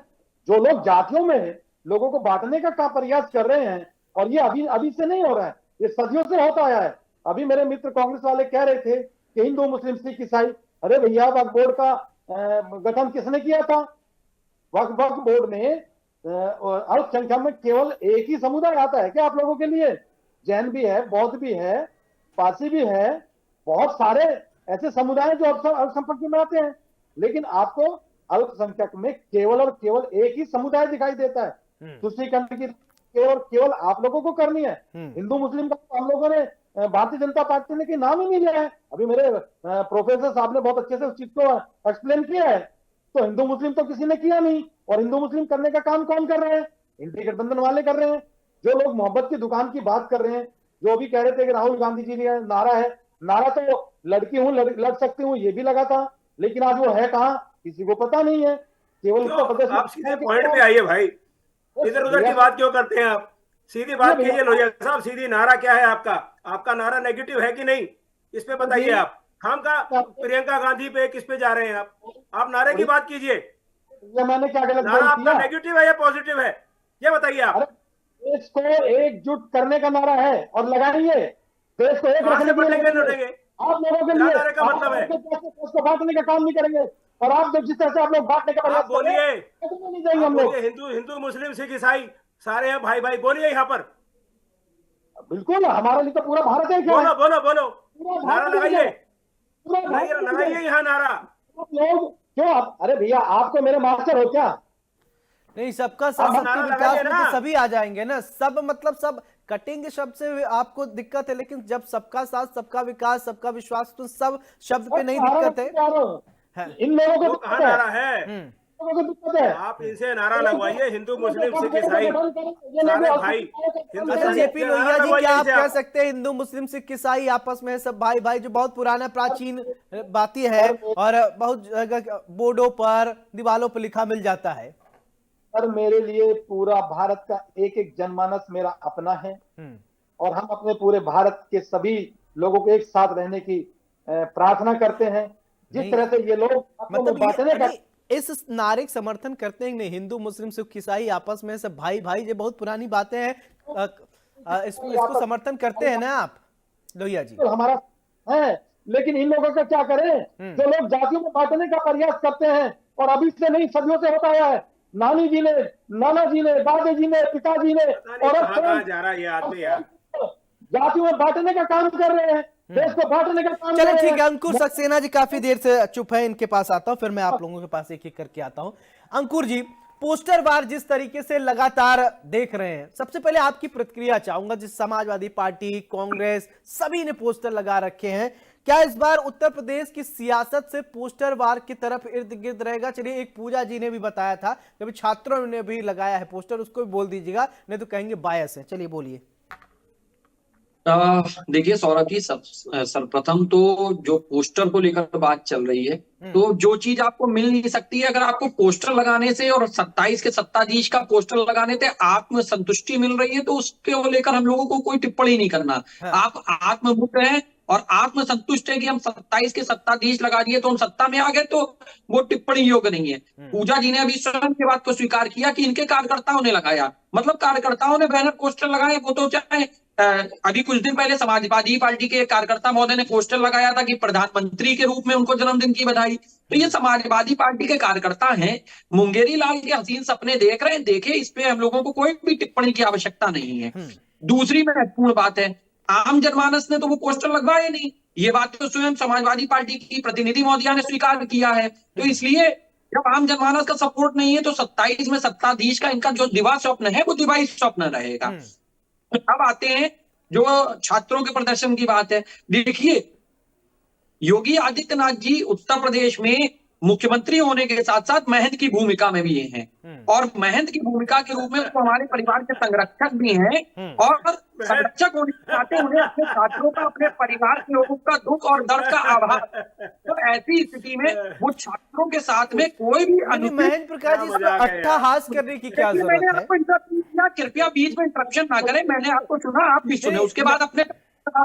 जो लोग जातियों में लोगों को बांटने का प्रयास कर रहे हैं, और ये अभी से नहीं हो रहा है, ये सदियों से होता आया है। अभी मेरे मित्र कांग्रेस वाले कह रहे थे कि हिंदू मुस्लिम सिख ईसाई, अरे भैया वक्फ बोर्ड का गठन किसने किया था? वक्फ बोर्ड में अल्पसंख्यक में केवल एक ही समुदाय आता है क्या आप लोगों के लिए? जैन भी है, बौद्ध भी है, पारसी भी है, बहुत सारे ऐसे समुदाय जो अल्पसंख्यक में आते हैं, लेकिन आपको अल्पसंख्यक में केवल और केवल एक ही समुदाय दिखाई देता है। तुष्टीकरण की केवल आप लोगों को करनी है। हिंदू मुस्लिम का हम लोगों ने भारतीय जनता पार्टी ने नाम ही नहीं लिया है। अभी मेरे प्रोफेसर साहब ने बहुत अच्छे से उस चीज को एक्सप्लेन किया है। तो हिंदू मुस्लिम तो किसी ने किया नहीं, और हिंदू मुस्लिम करने का काम कौन कर रहे हैं? इंडी गठबंधन वाले कर रहे हैं। जो लोग मोहब्बत की दुकान की बात कर रहे हैं, जो भी कह रहे थे कि राहुल गांधी जी ने नारा है, नारा तो लड़की हूं लड़ सकती हूं ये भी लगा था, लेकिन आज वो है कहां किसी को पता नहीं है। केवल उत्तर प्रदेश में। आप सीधे पॉइंट पे आइए भाई, इधर उधर की बात क्यों करते हैं आप? सीधी बात कीजिए लोहिया साहब, सीधी नारा क्या है आपका? आपका नारा नेगेटिव है कि नहीं, इस पे बताइए। आप खाम का प्रियंका गांधी पे किस पे जा रहे हैं आप नारे की बात कीजिए। मैंने क्या गलत नारा आपका किया? नेगेटिव है या पॉजिटिव है, ये बताइए आप। देश को एकजुट करने का नारा है और लगाइए, देश को एक रखने के लिए लड़ेंगे। आप लोगों के लिए नारे का मतलब है उसको बांटने का काम नहीं करेंगे, और आप जब जिस तरह से आप लोग बांटने का प्रयास बोलिए, नहीं जाएंगे हम लोग। हिंदू मुस्लिम सिख ईसाई सारे हैं भाई भाई, बोलिए यहाँ पर। बिल्कुल, हमारे लिए तो पूरा भारत है। क्या बोलो बोलो बोलो, नारा लगाइए, लगाइए यहाँ नारा। लोग क्यों अरे भैया आपको मेरे मास्टर हो क्या? नहीं, सबका साथ सबके विकास में तो सभी आ जाएंगे ना। सब मतलब सब कटेंगे शब्द से आपको दिक्कत है, लेकिन जब सबका साथ सबका विकास सबका विश्वास, तो सब शब्द पे नहीं दिक्कत है। इन लोगों को कहाँ नारा है? आप इनसे नारा लगवाइए, हिंदू मुस्लिम सिख ईसाई सारे भाई। अच्छा जेपी लोहिया जी, क्या आप कह सकते हैं हिंदू मुस्लिम सिख ईसाई आपस में सब भाई भाई, जो बहुत पुराना प्राचीन बातें है और बहुत जगह बोर्डों पर दीवालों पर लिखा मिल जाता है? सर मेरे लिए पूरा भारत का एक एक जनमानस मेरा अपना है और हम अपने पूरे भारत के सभी लोगों को एक साथ रहने की प्रार्थना करते हैं। जिस तरह से ये लोग मतलब बांटने का इस नारे का समर्थन करते हैं नहीं, हिंदू मुस्लिम सिख ईसाई आपस में सब भाई भाई, ये बहुत पुरानी बातें हैं, इसको समर्थन करते हैं ना आप लोहिया जी? तो हमारा है, लेकिन इन लोगों का क्या करें जो लोग जातियों में बांटने का प्रयास करते हैं, और अभी से नहीं सदियों से होता आया है। नानी जी ने, नाना जी ने, दादी जी ने, पिताजी ने, और अब जा रहा है ये आदमी यार, जातियों में बांटने का काम कर रहे हैं, देश को बांटने का काम कर चलो रहे ठीक हैं। है, अंकुर सक्सेना जी काफी देर से चुप है, इनके पास आता हूं, फिर मैं आप लोगों के पास एक एक करके आता हूं। अंकुर जी, पोस्टर वार जिस तरीके से लगातार देख रहे हैं, सबसे पहले आपकी प्रतिक्रिया चाहूंगा। जिस समाजवादी पार्टी, कांग्रेस, सभी ने पोस्टर लगा रखे हैं, क्या इस बार उत्तर प्रदेश की सियासत से पोस्टर वार की तरफ इर्द गिर्द रहेगा? चलिए, एक पूजा जी ने भी बताया था, कभी छात्रों ने भी लगाया है पोस्टर, उसको भी बोल दीजिएगा, नहीं तो कहेंगे बायस है। चलिए बोलिए। देखिए सौरभ जी, सर्वप्रथम तो जो पोस्टर को लेकर बात चल रही है, तो जो चीज आपको मिल नहीं सकती है, अगर आपको पोस्टर लगाने से और 27 के सत्ताधीश का पोस्टर लगाने से आत्म संतुष्टि मिल रही है, तो उसके लेकर हम लोगों को कोई टिप्पणी नहीं करना। आप आत्ममुक्त हैं और आत्म संतुष्ट है कि हम 27 के सत्ताधीश लगा दिए तो हम सत्ता में आ गए, तो वो टिप्पणी योग्य नहीं है। पूजा जी ने अभी स्वयं की बात को स्वीकार किया कि इनके कार्यकर्ताओं ने लगाया, मतलब कार्यकर्ताओं ने बैनर पोस्टर लगाए। वो तो चाहे अभी कुछ दिन पहले समाजवादी पार्टी के कार्यकर्ता महोदय ने पोस्टर लगाया था कि प्रधानमंत्री के रूप में उनको जन्मदिन की बधाई। तो ये समाजवादी पार्टी के कार्यकर्ता हैं, मुंगेरी लाल के हसीन सपने देख रहे हैं, देखे, इस पे हम लोगों को कोई भी टिप्पणी की आवश्यकता नहीं है। दूसरी महत्वपूर्ण बात है, आम जनमानस ने तो वो पोस्टर लगवाए नहीं, ये बात तो स्वयं समाजवादी पार्टी की प्रतिनिधि महोदया ने स्वीकार किया है। तो इसलिए जब आम जनमानस का सपोर्ट नहीं है, तो 27 में सत्ताधीश का इनका जो दिवा स्वप्न है वो दिवाई स्वप्न रहेगा। अब आते हैं जो छात्रों के प्रदर्शन की बात है। देखिए, योगी आदित्यनाथ जी उत्तर प्रदेश में मुख्यमंत्री होने के साथ साथ महंत की भूमिका में भी हैं, और महंत की भूमिका के रूप में वो हमारे परिवार के संरक्षक भी हैं, और संरक्षक होने के नाते उन्हें अपने छात्रों का, अपने परिवार के लोगों का दुख और दर्द का आभार। तो ऐसी स्थिति में वो छात्रों के साथ में कोई भी महेंद्र प्रकाश जी, इसमें अट्टहास करने की क्या जरूरत है? आपको इंटरप्शन किया, कृपया बीच में इंटरप्शन ना करें। मैंने आपको सुना, आप भी सुने, उसके बाद अपने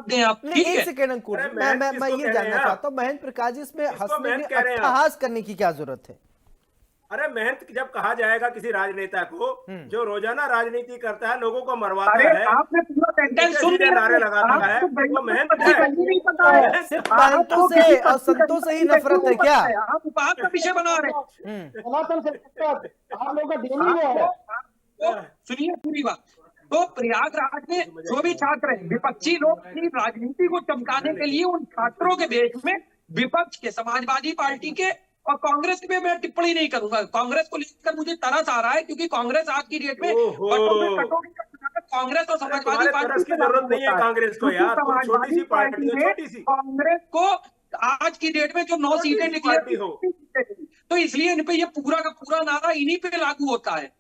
दें आप। ठीक है, एक सेकेंड अंकुर, मैं ये जानना चाहता हूँ, महेंद्र प्रकाश जी, इसमें हंसने में अट्टहास करने की क्या जरूरत है? अरे मेहनत जब कहा जाएगा किसी राजनेता को जो रोजाना राजनीति करता है, लोगों को मरवाता है, आपने पूरा सेंटेंस सुन लिया, नारे लगाता है, वो मेहनत है। सिर्फ महंतों से और संतों से ही नफरत है क्या? आप उपहास का विषय बना रहे हैं। आप लोगों का डेली है। सुनिए पूरी बात। तो प्रयागराज में जो भी छात्र हैं, विपक्षी लोग अपनी राजनीति को चमकाने के लिए उन छात्रों के बीच में विपक्ष के, समाजवादी पार्टी के और कांग्रेस पे मैं टिप्पणी नहीं करूंगा। कांग्रेस को लेकर मुझे तरस आ रहा है, क्योंकि कांग्रेस आज की डेट में कांग्रेस और समाजवादी पार्टी की जरूरत नहीं है। कांग्रेस को यार, छोटी सी पार्टी है, छोटी सी कांग्रेस को आज की डेट में जो 9 सीटें डिक्लेयर हो, तो इसलिए इन पे ये पूरा का पूरा नारा इन्हीं पे लागू होता है।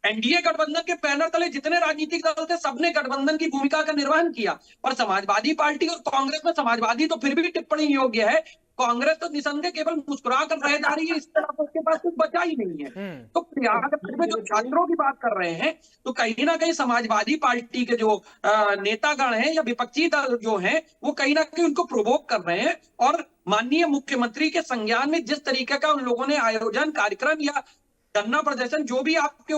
एनडीए गठबंधन के बैनर तले जितने राजनीतिक दल थे, सबने गठबंधन की भूमिका का निर्वहन किया, पर समाजवादी पार्टी और कांग्रेस में, समाजवादी तो फिर भी टिप्पणी योग्य है, कांग्रेस तो निसंदेह केवल मुस्कुरा कर रह जा रही है, इस तरह उसके पास कुछ बचा ही नहीं है। तो प्रयागराज में जो छात्रों की बात कर रहे हैं, तो कहीं ना कहीं समाजवादी पार्टी के जो नेतागण हैं या विपक्षी दल जो हैं, वो कहीं ना कहीं उनको प्रोवोक कर रहे हैं। और माननीय मुख्यमंत्री के संज्ञान में जिस तरीके का उन लोगों ने आयोजन, कार्यक्रम या धरना प्रदर्शन जो भी आपके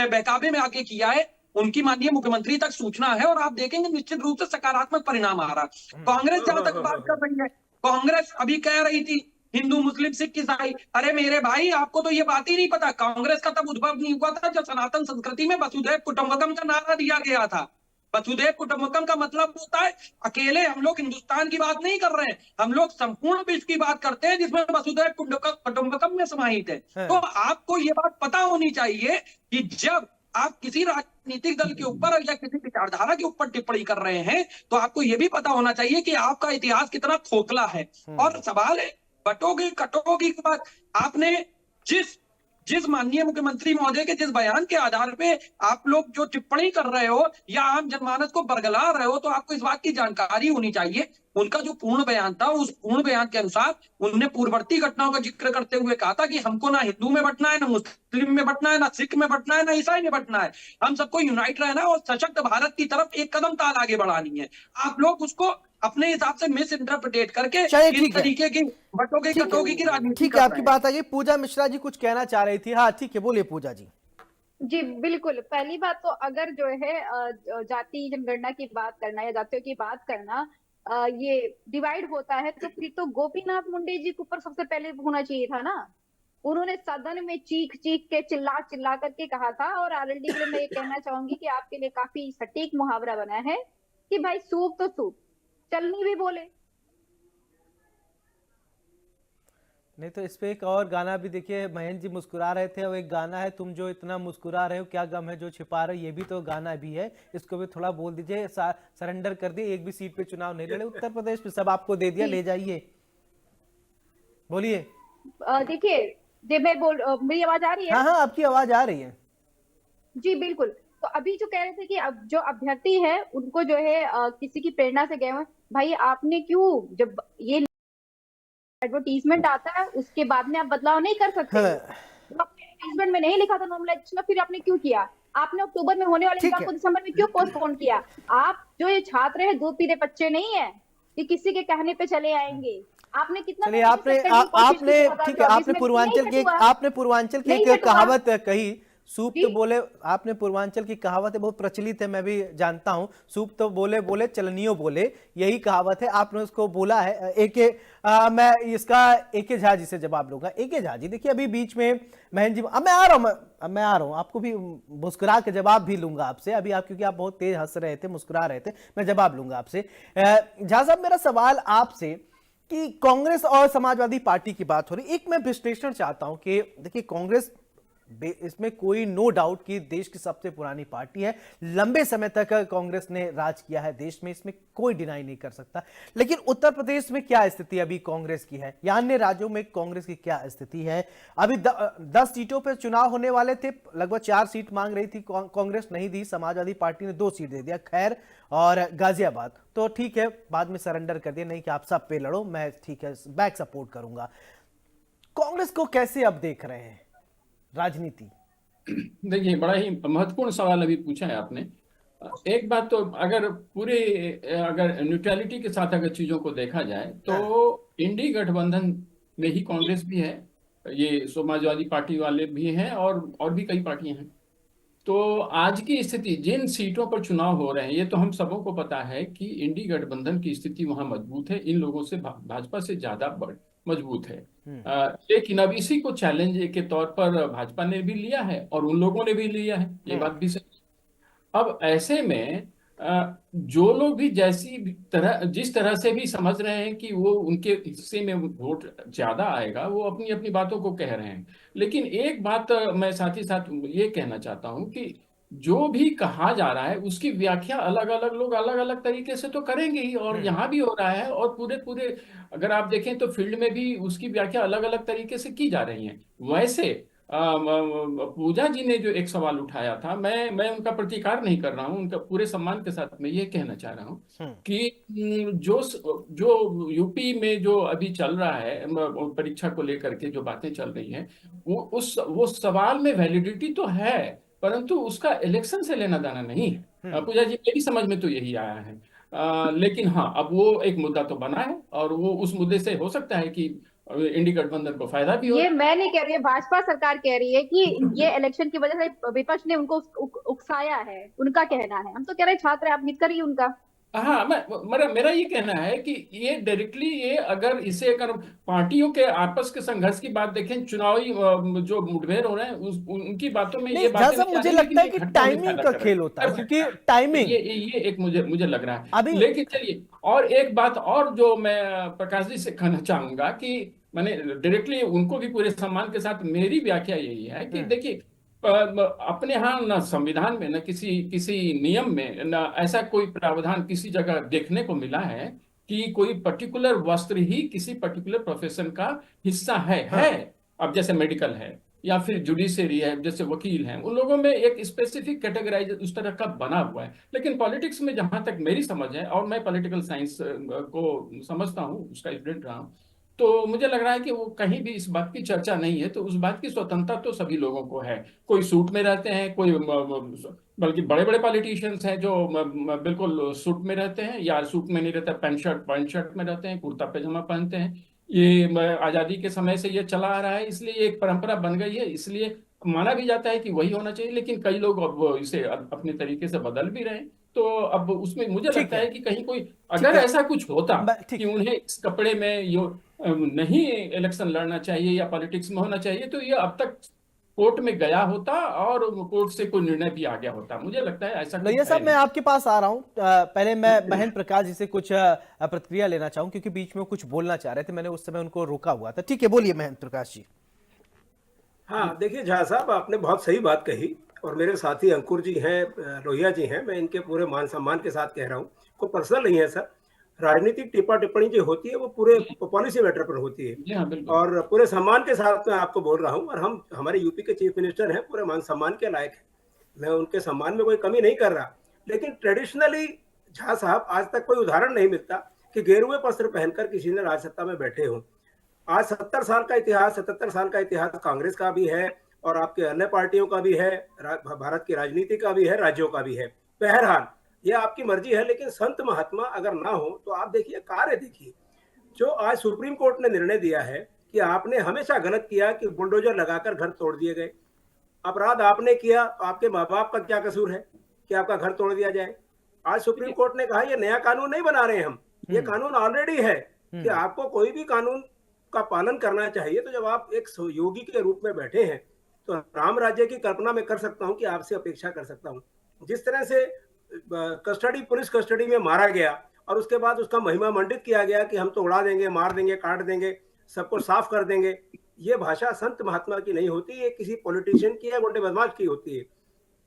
बहकावे में आके किया है, उनकी माननीय मुख्यमंत्री तक सूचना है, और आप देखेंगे निश्चित रूप से सकारात्मक परिणाम आ रहा है। कांग्रेस जहां तक बात कर रही है, कांग्रेस अभी कह रही थी हिंदू मुस्लिम सिख ईसाई, अरे मेरे भाई, आपको तो ये बात ही नहीं पता, कांग्रेस का तब उद्भव नहीं हुआ था जब सनातन संस्कृति में वसुधैव कुटुंबकम का नारा दिया गया था। वसुधैव कुटुंबकम का मतलब होता है, अकेले हम लोग हिंदुस्तान की बात नहीं कर रहे हैं, हम लोग संपूर्ण विश्व की बात करते हैं, जिसमें वसुधैव कुटुंबकम में समाहित है। तो आपको ये बात पता होनी चाहिए कि जब आप किसी राजनीतिक दल के ऊपर या किसी विचारधारा के ऊपर टिप्पणी कर रहे हैं, तो आपको यह भी पता होना चाहिए कि आपका इतिहास कितना खोखला है। और सवाल है बटोगे कटोगी की बात, आपने जिस जिस माननीय मुख्यमंत्री महोदय के जिस बयान के आधार पे आप लोग जो टिप्पणी कर रहे हो या आम जनमानस को बरगला रहे हो, तो आपको इस बात की जानकारी होनी चाहिए। उनका जो पूर्ण बयान था, उस पूर्ण बयान के अनुसार उन्होंने पूर्ववर्ती घटनाओं का जिक्र करते हुए कहा था कि हमको ना हिंदू में बंटना है, ना मुस्लिम में बंटना है, ना सिख में बंटना है, ना ईसाई में बंटना है। हम सबको यूनाइट रहना है और सशक्त भारत की तरफ एक कदम ताल आगे बढ़ानी है। आप लोग उसको अपने हिसाब से मिस इंटरप्रिटेट करके चलिए, इस ठीक है। तरीके की बटोगे कटोगी की राजनीति ठीक है, कर आपकी रहे हैं। बात आ गई। पूजा मिश्रा जी कुछ कहना चाह रही थी। हाँ ठीक है, बोलिए पूजा जी। जी बिल्कुल। पहली बात तो अगर जो है जाति जनगणना की बात करना या जातियों की बात करना ये डिवाइड होता है, तो फिर तो गोपीनाथ मुंडे जी के ऊपर सबसे पहले होना चाहिए था ना। उन्होंने सदन में चीख चीख के चिल्ला चिल्ला करके कहा था। और आरएलडी के लिए मैं ये कहना चाहूंगी कि आपके लिए काफी सटीक मुहावरा बना है कि भाई सूप तो सूप, चलनी भी बोले। नहीं तो इस पे एक और गाना भी देखिए, महेंद्र जी मुस्कुरा रहे थे, और एक गाना है तुम जो इतना मुस्कुरा रहे हो क्या गम है जो छिपा रहे हो, ये भी तो गाना भी है, इसको भी थोड़ा बोल दीजिए। सरेंडर कर दिए, एक भी सीट पे चुनाव नहीं लड़े उत्तर प्रदेश में, सब आपको दे दिया, ले जाइए। बोलिए। देखिए, जब मैं मेरी आवाज आ रही है? हाँ हाँ, आपकी आवाज आ रही है। जी बिल्कुल। तो अभी जो कह रहे थे कि अब जो अभ्यर्थी है उनको जो है किसी की प्रेरणा से गए हुए, भाई आपने क्यों, जब ये एडवर्टीजमेंट आता है उसके बाद में आप बदलाव नहीं कर सकते? हाँ। एडवर्टीजमेंट में नहीं लिखा था नॉर्मलाइजेशन, फिर आपने क्यों किया? आपने अक्टूबर में होने वाले ठीक एग्जाम है। को दिसंबर में क्यों पोस्टपोन किया? आप जो ये छात्र है दूध पीते बच्चे नहीं है कि किसी के कहने पे चले आएंगे। आपने कितना चलिए, आपने ठीक है, आपने पूर्वांचल की एक कहावत कही, सूप तो बोले, आपने पूर्वांचल की कहावत है, बहुत प्रचलित है, मैं भी जानता हूं, सूप तो बोले बोले चलनियो बोले, यही कहावत है, आपने उसको बोला है। मैं इसका एके झा जी से जवाब लूंगा। एके झा जी, देखिए अभी बीच में महेंद्र जी, मैं आ रहा हूं, आपको भी मुस्कुरा के जवाब भी लूंगा आपसे अभी, आप क्योंकि आप बहुत तेज हंस रहे थे, मुस्कुरा रहे थे, मैं जवाब लूंगा आपसे। झा साहब, मेरा सवाल आपसे कि कांग्रेस और समाजवादी पार्टी की बात हो रही, एक मैं विश्लेषण चाहता हूं कि देखिए कांग्रेस, इसमें कोई नो डाउट कि देश की सबसे पुरानी पार्टी है, लंबे समय तक कांग्रेस ने राज किया है देश में, इसमें कोई डिनाई नहीं कर सकता। लेकिन उत्तर प्रदेश में क्या स्थिति अभी कांग्रेस की है, या अन्य राज्यों में कांग्रेस की क्या स्थिति है? अभी 10 सीटों पर चुनाव होने वाले थे, लगभग 4 सीट मांग रही थी कांग्रेस, नहीं दी, समाजवादी पार्टी ने 2 सीट दे दिया, खैर और गाजियाबाद, तो ठीक है बाद में सरेंडर कर दिया, नहीं कि आप सब पे लड़ो, मैं ठीक है बैक सपोर्ट करूंगा। कांग्रेस को कैसे अब देख रहे हैं राजनीति? देखिए, बड़ा ही महत्वपूर्ण सवाल अभी पूछा है आपने। एक बात तो, अगर न्यूट्रलिटी के साथ अगर चीजों को देखा जाए तो इंडी गठबंधन में ही कांग्रेस भी है, ये समाजवादी पार्टी वाले भी हैं, और भी कई पार्टियां हैं। तो आज की स्थिति, जिन सीटों पर चुनाव हो रहे हैं, ये तो हम सबों को पता है कि इंडी गठबंधन की स्थिति वहां मजबूत है, इन लोगों से भाजपा से ज्यादा मजबूत है। लेकिन अब इसी को चैलेंज के तौर पर भाजपा ने भी लिया है और उन लोगों ने भी लिया है, ये बात भी सही। अब ऐसे में जो लोग भी जिस तरह से भी समझ रहे हैं कि वो उनके हिस्से में वोट ज्यादा आएगा, वो अपनी अपनी बातों को कह रहे हैं। लेकिन एक बात मैं साथ ही साथ ये कहना चाहता हूं कि जो भी कहा जा रहा है उसकी व्याख्या अलग अलग लोग अलग अलग तरीके से तो करेंगे ही, और यहाँ भी हो रहा है, और पूरे पूरे अगर आप देखें तो फील्ड में भी उसकी व्याख्या अलग अलग तरीके से की जा रही है। वैसे पूजा जी ने जो एक सवाल उठाया था, मैं उनका प्रतिकार नहीं कर रहा हूं, उनका पूरे सम्मान के साथ मैं ये कहना चाह रहा हूं कि जो यूपी में जो अभी चल रहा है, परीक्षा को लेकर के जो बातें चल रही हैं, वो सवाल में वैलिडिटी तो है, परंतु उसका इलेक्शन से लेना देना नहीं है। पूजा जी, मेरी समझ में तो यही आया है। लेकिन हाँ, अब वो एक मुद्दा तो बना है, और वो उस मुद्दे से हो सकता है कि इंडी गठबंधन को फायदा भी हो। ये मैं नहीं कह रही है, भाजपा सरकार कह रही है कि ये इलेक्शन की वजह से विपक्ष ने उनको उकसाया है, उनका कहना है। हम तो कह रहे हैं छात्र आप हित करिए उनका। हाँ, मेरा ये कहना है कि ये डायरेक्टली, अगर पार्टियों के आपस के संघर्ष की बात देखें, चुनावी जो मुठभेड़ हो रहे हैं उनकी बातों में ये बातें नहीं, मुझे लगता है कि टाइमिंग का खेल होता है, क्योंकि टाइमिंग ये एक मुझे लग रहा है अभी। लेकिन चलिए, और एक बात और जो मैं प्रकाश जी से कहना चाहूंगा कि मैंने डायरेक्टली उनको भी पूरे सम्मान के साथ, मेरी व्याख्या यही है कि देखिए, अपने यहाँ न संविधान में, न किसी नियम में, न ऐसा कोई प्रावधान किसी जगह देखने को मिला है कि कोई पर्टिकुलर वस्त्र ही किसी पर्टिकुलर प्रोफेशन का हिस्सा है। अब जैसे मेडिकल है, या फिर जुडिशरी है, जैसे वकील हैं, उन लोगों में एक स्पेसिफिक कैटेगराइज उस तरह का बना हुआ है। लेकिन पॉलिटिक्स में जहां तक मेरी समझ है, और मैं पॉलिटिकल साइंस को समझता हूँ, उसका स्टूडेंट रहा हूँ, तो मुझे लग रहा है कि वो कहीं भी इस बात की चर्चा नहीं है। तो उस बात की स्वतंत्रता तो सभी लोगों को है। कोई सूट में रहते हैं, कोई बल्कि बड़े बड़े पॉलिटिशियंस हैं जो बिल्कुल सूट में रहते हैं, या सूट में नहीं रहते, पैंट शर्ट में रहते हैं, कुर्ता पैजामा पहनते हैं। ये आजादी के समय से ये चला आ रहा है, इसलिए ये एक परंपरा बन गई है, इसलिए माना भी जाता है कि वही होना चाहिए। लेकिन कई लोग अब इसे अपने तरीके से बदल भी रहे हैं। तो अब उसमें मुझे ठीक लगता है, है कि कहीं कोई ठीक अगर है। ऐसा कुछ होता ठीक कि उन्हें इस कपड़े में यो नहीं इलेक्शन लड़ना चाहिए या पॉलिटिक्स में होना चाहिए, तो ये अब तक कोर्ट में गया होता और कोर्ट से कोई निर्णय भी आ गया होता। मुझे लगता है ऐसा लोहिया कुछ है साहब, मैं नहीं। आपके पास आ रहा हूं। पहले मैं महेंद्र प्रकाश जी से कुछ प्रतिक्रिया लेना चाहूं, क्योंकि बीच में कुछ बोलना चाह रहे थे, मैंने उस समय उनको रोका हुआ था। ठीक है, बोलिए महेंद्र प्रकाश जी। हाँ, देखिए झा साहब, आपने बहुत सही बात कही। और मेरे साथी अंकुर जी हैं, लोहिया जी हैं, मैं इनके पूरे मान सम्मान के साथ कह रहा हूँ, कोई पर्सनल नहीं है सर। राजनीतिक टिप्पा टिप्पणी जो होती है वो पूरे पॉलिसी मैटर पर होती है। जी हाँ, बिल्कुल। और पूरे सम्मान के साथ मैं आपको बोल रहा हूँ। और हम हमारे यूपी के चीफ मिनिस्टर हैं, पूरे मान सम्मान के लायक हैं, मैं उनके सम्मान में कोई कमी नहीं कर रहा। लेकिन ट्रेडिशनली झा साहब, आज तक कोई उदाहरण नहीं मिलता कि गेरुए वस्त्र पहनकर किसी ने राज सत्ता में बैठे हों। आज 70 साल का इतिहास, 77 साल का इतिहास कांग्रेस का भी है और आपके अन्य पार्टियों का भी है, भारत की राजनीति का भी है, राज्यों का भी है। बहरहाल ये आपकी मर्जी है, लेकिन संत महात्मा अगर ना हो तो आप देखिए, कार्य देखिए। जो आज सुप्रीम कोर्ट ने निर्णय दिया है कि आपने हमेशा गलत किया कि बुलडोजर लगाकर घर तोड़ दिए गए, अपराध आपने किया, तो आपके माँ बाप का क्या कसूर है कि आपका घर तोड़ दिया जाए। आज सुप्रीम कोर्ट ने कहा ये नया कानून नहीं बना रहे हम, ये कानून ऑलरेडी है कि आपको कोई भी कानून का पालन करना चाहिए। तो जब आप एक योगी के रूप में बैठे हैं, तो राम राज्य की कल्पना मैं कर सकता हूं कि आपसे अपेक्षा कर सकता हूं। जिस तरह से पुलिस कस्टडी में मारा गया और उसके बाद उसका महिमा मंडित किया गया कि हम तो उड़ा देंगे, मार देंगे, काट देंगे, सबको साफ कर देंगे, ये भाषा संत महात्मा की नहीं होती, ये किसी पॉलिटिशियन की या गुंडे बदमाश की होती है।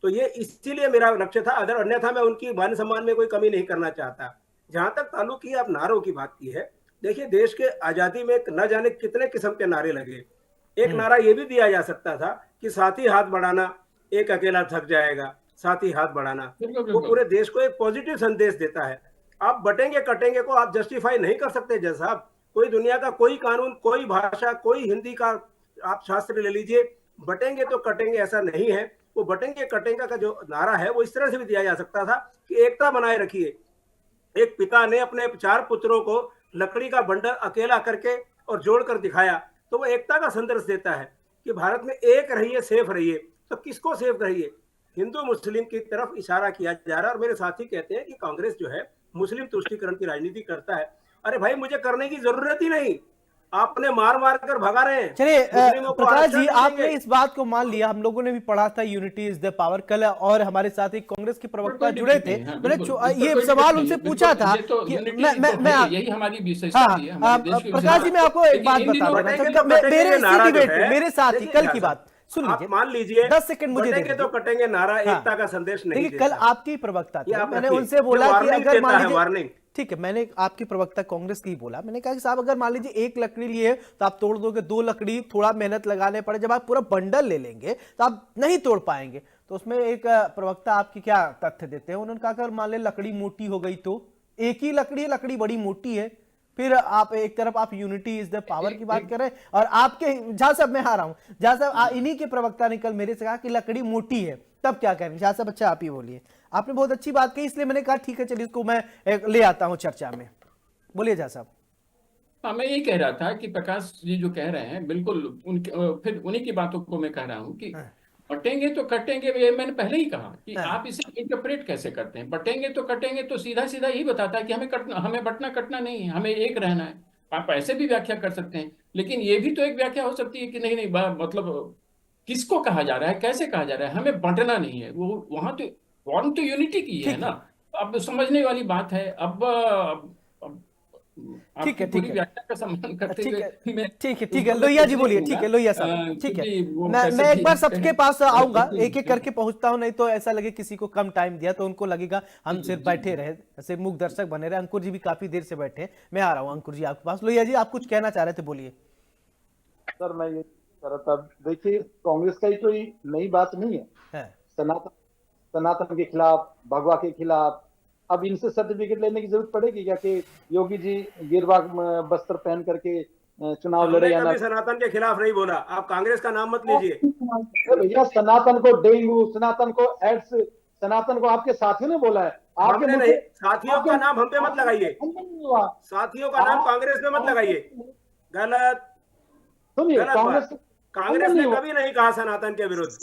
तो ये इसीलिए मेरा लक्ष्य था, अदर अन्यथा मैं उनकी मान सम्मान में कोई कमी नहीं करना चाहता। जहां तक ताल्लुक की आप नारों की बात की है, देखिए देश के आजादी में न जाने कितने किस्म के नारे लगे। एक नारा ये भी दिया जा सकता था कि साथी हाथ बढ़ाना, एक अकेला थक जाएगा, साथी हाथ बढ़ाना। वो पूरे देश को एक पॉजिटिव संदेश देता है। आप बटेंगे कटेंगे को आप जस्टिफाई नहीं कर सकते जैसा साहब। कोई दुनिया का कोई कानून, कोई भाषा, कोई हिंदी का आप शास्त्र ले लीजिए, बटेंगे तो कटेंगे ऐसा नहीं है। वो बटेंगे कटेंगे का जो नारा है वो इस तरह से भी दिया जा सकता था कि एकता बनाए रखिए। एक पिता ने अपने 4 पुत्रों को लकड़ी का बंडल अकेला करके और जोड़कर दिखाया, तो वो एकता का संदेश देता है कि भारत में एक रहिए, सेफ रहिए। तो किसको सेफ रहिए? हिंदू मुस्लिम की तरफ इशारा किया जा रहा है। और मेरे साथी कहते हैं कि कांग्रेस जो है मुस्लिम तुष्टीकरण की राजनीति करता है। अरे भाई, मुझे करने की जरूरत ही नहीं, आपने मार मार कर भगा रहे हैं। चलिए प्रकाश जी, आपने देंगे। इस बात को मान लिया, हम लोगों ने भी पढ़ा था यूनिटी इज द पावर कल, और हमारे साथ एक कांग्रेस के प्रवक्ता जुड़े थे, मैंने ये सवाल उनसे पूछा था कि यही हमारी विशेषता भी है, हमारे देश की प्रकाश जी, मैं आपको एक बात बता दूं, मेरे साथ ही कल की बात सुन लीजिए, मान लीजिए 10 सेकंड मुझे दे बटेंगे तो कटेंगे नारा एकता का संदेश नहीं देखिए, कल देता। आपके प्रवक्ता थे, मैंने रखिए, उनसे बोला कि अगर मान लीजिए, वार्निंग, ठीक है, मैंने आपके प्रवक्ता कांग्रेस की ही बोला, मैंने कहा कि साहब अगर मान लीजिए एक लकड़ी लिए तो आप तोड़ दोगे, 2 लकड़ी थोड़ा मेहनत लगाने पड़े, जब आप पूरा बंडल ले लेंगे तो आप नहीं तोड़ पाएंगे। तो उसमें एक प्रवक्ता आपकी क्या तथ्य देते हैं, उन्होंने कहा अगर मान ले लकड़ी मोटी हो गई तो एक ही लकड़ी है, लकड़ी बड़ी मोटी है, फिर आप एक तरफ आप यूनिटी इज द पावर की बात कर रहे हैं, और आपके झा साहब, मैं आ रहा हूं झा साहब, इन्हीं के प्रवक्ता ने कल मेरे से कहा कि लकड़ी मोटी है, तब क्या करेंगे? झा साहब, अच्छा आप ही बोलिए, आपने बहुत अच्छी बात कही, इसलिए मैंने कहा ठीक है, चलिए इसको मैं ले आता हूं चर्चा में। बोलिए झा साहब। हाँ, मैं यही कह रहा था कि प्रकाश जी जो कह रहे हैं बिल्कुल उनके, फिर उन्हीं की बातों को मैं कह रहा हूँ कि बटेंगे तो कटेंगे। ये मैंने पहले ही कहा कि आप इसे इंटरप्रेट कैसे करते हैं। बटेंगे तो कटेंगे तो सीधा सीधा यही बताता है कि हमें बटना कटना नहीं है, हमें एक रहना है। आप ऐसे भी व्याख्या कर सकते हैं, लेकिन ये भी तो एक व्याख्या हो सकती है कि नहीं नहीं मतलब किसको कहा जा रहा है, कैसे कहा जा रहा है, हमें बांटना नहीं है। वो वहां तो यूनिटी की है ना। अब समझने वाली बात है। अब ठीक है, पूरी व्याख्या का सम्मान करते हुए ठीक है लोहिया जी बोलिए। ठीक है लोहिया साहब, ठीक है, मैं एक बार सबके पास आऊंगा, एक एक करके पहुंचता हूं, नहीं तो ऐसा लगे किसी को कम टाइम दिया तो उनको लगेगा हम सिर्फ बैठे रहे, ऐसे मूक दर्शक बने रहे। अंकुर जी भी काफी देर से बैठे, मैं आ रहा हूं अंकुर जी आपके पास। लोहिया जी, आप कुछ कहना चाह रहे थे, बोलिए। सर, मैं ये सर तब देखिए, कांग्रेस का ही कोई नई बात नहीं है। सनातन सनातन के खिलाफ, भगवा के खिलाफ, अब इनसे सर्टिफिकेट लेने की जरूरत पड़ेगी क्या कि योगी जी गिरवा बस्त्र पहन करके चुनाव लड़े या ना? कभी सनातन के खिलाफ नहीं बोला, आप कांग्रेस का नाम मत लीजिए। भैया सनातन को डेंगू, सनातन को एड्स, सनातन को आपके साथियों ने बोला है। आपने नहीं, साथियों का नाम हम पे मत लगाइए, साथियों का नाम कांग्रेस में मत लगाइए, गलत। सुनिए, कांग्रेस ने कभी नहीं कहा सनातन के विरुद्ध।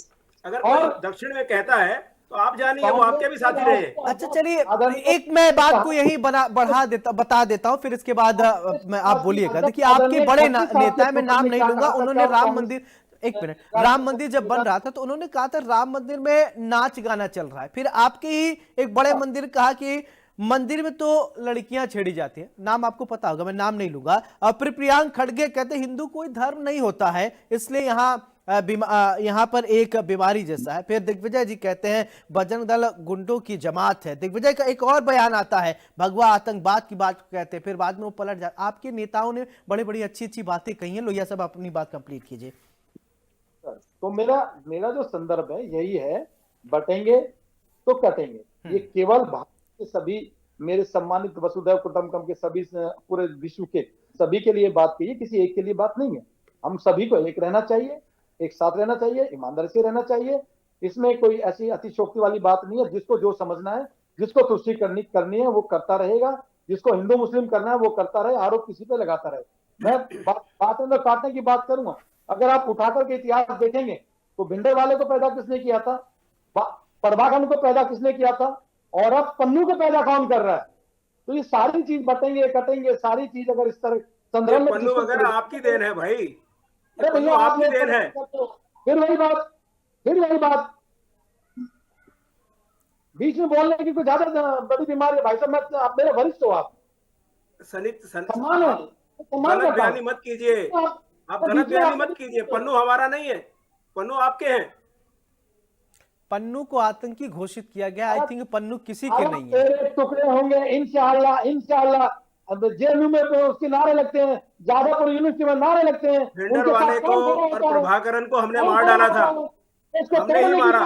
अगर कोई दक्षिण में कहता है तो आप जानिए वो आपके भी साथी रहे। अच्छा चलिए, एक मैं बात को यही बता देता हूं, फिर इसके बाद मैं आप बोलिएगा। देखिए, आपके बड़े नेता है, मैं नाम नहीं लूंगा, उन्होंने राम मंदिर, एक मिनट, राम मंदिर जब बन रहा था तो उन्होंने कहा था राम मंदिर में नाच गाना चल रहा है। फिर आपके ही एक बड़े मंदिर कहा कि मंदिर में तो लड़कियां छेड़ी जाती हैं, नाम आपको पता होगा, मैं नाम नहीं लूंगा। और फिर प्रियांक खड़गे कहते हिंदू कोई धर्म नहीं होता है, इसलिए यहाँ पर एक बीमारी जैसा है। फिर दिग्विजय जी कहते हैं बजरंग दल गुंडों की जमात है। दिग्विजय का एक और बयान आता है, भगवा आतंकवाद की बात कहते हैं, फिर बाद में वो पलट जाते। आपके नेताओं ने बड़ी बड़ी अच्छी अच्छी बातें कही हैं। लोहिया साहब अपनी बात कंप्लीट कीजिए। तो मेरा जो संदर्भ है यही है, बटेंगे तो कटेंगे। ये केवल भारत के सभी, मेरे सम्मानित वसुधैव कुटुंबकम के सभी, पूरे विश्व के सभी के लिए बात की है, किसी एक के लिए बात नहीं है। हम सभी को एक रहना चाहिए, एक साथ रहना चाहिए, ईमानदारी से रहना चाहिए। इसमें कोई ऐसी अतिशोक्ति वाली बात नहीं है। जिसको जो समझना है, जिसको तुष्टि करनी है वो करता रहेगा, जिसको हिंदू मुस्लिम करना है वो करता रहे, आरोप किसी पे लगाता रहे। मैं बात में काटने की बात करूंगा। अगर आप उठाकर के इतिहास देखेंगे तो भिंडे वाले को पैदा किसने किया था, प्रभाकरण को पैदा किसने किया था, और अब पन्नू को पैदा कौन कर रहा है? तो ये सारी चीज बटेंगे कटेंगे, सारी चीज अगर इस तरह संदर्भ में, पन्नू वगैरह आपकी देन है भाई, अरे भैया आपकी देन है। फिर वही बात बीच में बोलने की कोई ज्यादा बड़ी बीमारी है भाई साहब। आप मेरे वरिष्ठ हो, आप गलत बयानी मत कीजिए, आप गलत बयानी मत कीजिए। पन्नू हमारा नहीं है, पन्नू आपके हैं। पन्नू को आतंकी घोषित किया गया, आई थिंक पन्नू किसी के नहीं है। टुकड़े होंगे इंशाअल्लाह, इंशाअल्लाह। अब जेएनयू में तो उसके नारे लगते हैं, जादवपुर यूनिवर्सिटी में नारे लगते हैं। भिंडर वाले को और प्रभाकरण को हमने मार डाला था, हमने ही मारा।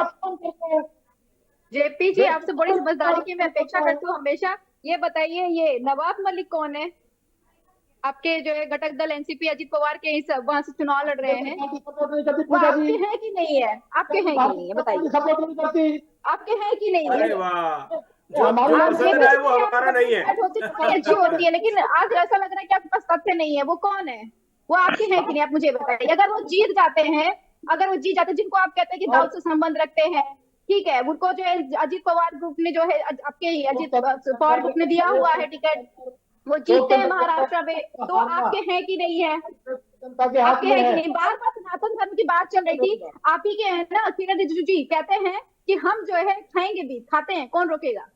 जेपी जी, आपसे बड़ी समझदारी की मैं अपेक्षा करती हूँ हमेशा। ये बताइए, ये नवाब मलिक कौन है? आपके जो है घटक दल एनसीपी अजीत पवार के वहां से चुनाव लड़ रहे हैं, वो आपके हैं कि नहीं है? आपके हैं कि नहीं है बताइए, आपके हैं कि नहीं है? अरे वाह, जो पसंद है वो हमारा नहीं है। अच्छी होती है, लेकिन आज ऐसा लग रहा है कि आपके पास तथ्य नहीं है। वो कौन है? वो आपके हैं कि नहीं? आप मुझे बताइए। अगर वो जीत जाते हैं, जिनको आप कहते हैं कि दाऊद से संबंध रखते हैं, ठीक है, उनको जो है अजीत पवार ग्रुप ने जो है, आपके अजीत पवार ग्रुप ने दिया हुआ है टिकट, वो जीतते हैं महाराष्ट्र में, तो आपके हैं कि नहीं है? आपके हैं कि नहीं? बार बार सनातन धर्म की बात चल रही थी, आप ही के हैं ना। किरण रिजिजू जी कहते हैं कि हम जो है खाएंगे भी, खाते हैं, कौन रोकेगा?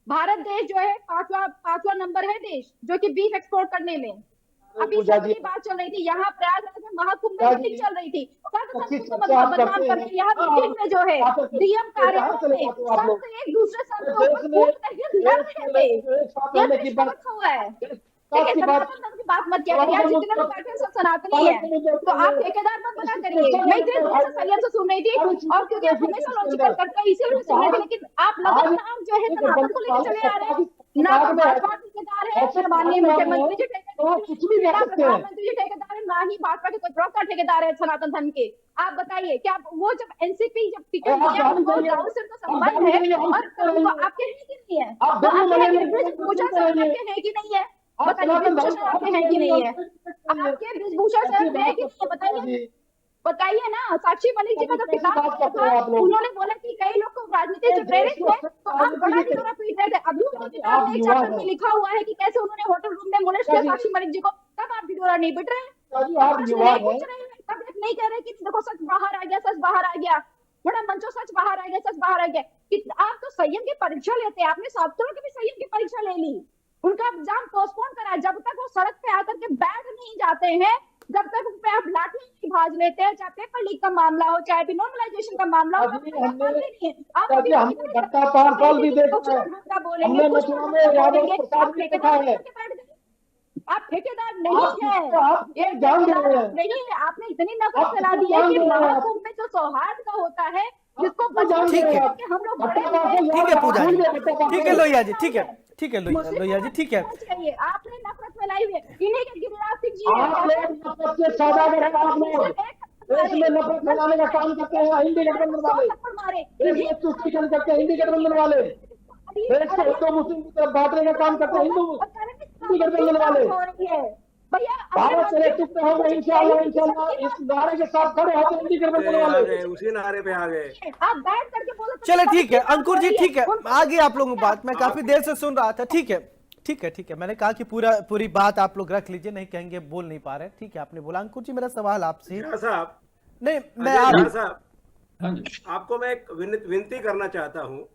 भारत देश जो है पांचवा नंबर है देश जो कि बीफ एक्सपोर्ट करने में। अभी की बात चल रही थी, यहाँ प्रयागराज में महाकुंभ में मीटिंग चल रही थी, बदनाम करके यहाँ मीटिंग में जो है डीएम कार्यालय में संत एक दूसरे संत को लड़ रहे थे। ये हुआ है। देखिए, सनातन धर्म की बात मत किया करिए, जितने लोग बैठे सब सनातनी है, तो आप ठेकेदार मत बना करिए। मैं इतने दूर से संयम से सुन रही थी, और क्योंकि आप हमेशा लॉजिकल करते हैं इसीलिए सुन रही थी, लेकिन आप लगातार जो है सनातन को लेकर चले आ रहे हैं। ना भाजपा ठेकेदार है, माननीय मुख्यमंत्री जी प्रधानमंत्री जी ठेकेदार है, ना ही भाजपा के कोई प्रवक्ता ठेकेदार है सनातन धर्म के। आप बताइए, क्या वो जब एनसीपी जब टिकट दिया, उनको राहुल से तो संबंध है, और आपके हैं कि नहीं है? ब्रिजभूषण से आपके हैं कि नहीं है? बताइए, ब्रिजभूषण आपके हैं कि नहीं है? आपके ब्रिजभूषण से है कि नहीं? बताइए, बताइए ना। साक्षी मलिक जी का जब किताब था, उन्होंने बोला कि कई लोग को राजनीति से प्रेरित थे, तो आप बड़ा ढिंढोरा पीट रहे थे। अभी उनकी किताब में एक चैप्टर में लिखा हुआ है कि कैसे उन्होंने होटल रूम में मोलेस्ट किया साक्षी मलिक जी को। तब आप ढिंढोरा नहीं पीट रहे हैं, तब नहीं कह रहे कि देखो सच बाहर आ गया, सच बाहर आ गया, बड़ा मंचो सच बाहर आ गया, सच बाहर आ गया। आप तो संयम की परीक्षा लेते हैं, आपने छात्रों की भी संयम की परीक्षा ले ली, उनका एग्जाम पोस्टपोन करा। जब तक वो सड़क पे आकर के बैठ नहीं जाते हैं, जब तक उन पे आप लाठी नहीं भाज लेते हैं, चाहे पेपर लीक का मामला हो, चाहे डिनोर्मलाइजेशन का मामला हो, हमने घंटा 5 साल भी देखा है, हमने मथुरा में यादव प्रसाद भी देखा है। आप ठेकेदार नहीं है, आप एक जान ठेकेदार रहे हैं। नहीं है। आपने इतनी नफरत आप फैला दी है जान कि रहे हैं। महाकुंभ में जो सौहार्द का होता है, जिसको आप जान बचपन ठीक से है। देख के हम लोग बड़े भट्टा हुए, पास ठीक है पूजा जी, भूल ठीक है लोहिया जी, ठीक है, ठीक है मुस्लिम लोहिया जी, ठीक है। होना चाहिए। आपने नफरत फैलाई हुई है। इन्हीं के गिरिराज सिंह जी ने आप लोग नफरत के सौदागर हैं। आप लोग देश में नफरत फैलाने का काम करते हैं हिंदी गठबंधन वाले, मारे देश में तुष्टीकरण करते हैं हिंदी गठबंधन वाले, देश को हिंदू मुस्लिम की तरफ बांटने का काम करते हैं हिंदी गठबंधन वाले। हो रही है भैया। भारत से एकजुट होंगे इंशाल्लाह, इंशाल्लाह इस नारे के साथ खड़े होते हिंदी गठबंधन आ वाले। गए, उसी नारे पे आ गए। आप बैठ करके बोलो तो चले पता ठीक है नहीं अंकुर जी, क्या ठीक है, हो रही आगे आप लोगों की बात मैं काफी देर से सुन रहा था। ठीक है, ठीक है, ठीक है, मैंने कहा कि पूरी बात आप लोग रख लीजिए, नहीं कहेंगे बोल नहीं पा रहे। ठीक है, आपने बोला। अंकुर जी, मेरा सवाल आपसे, झा साहब, नहीं मैं अजय आप झा साहब, हाँ जी। आपको मैं एक विनती करना चाहता हूँ।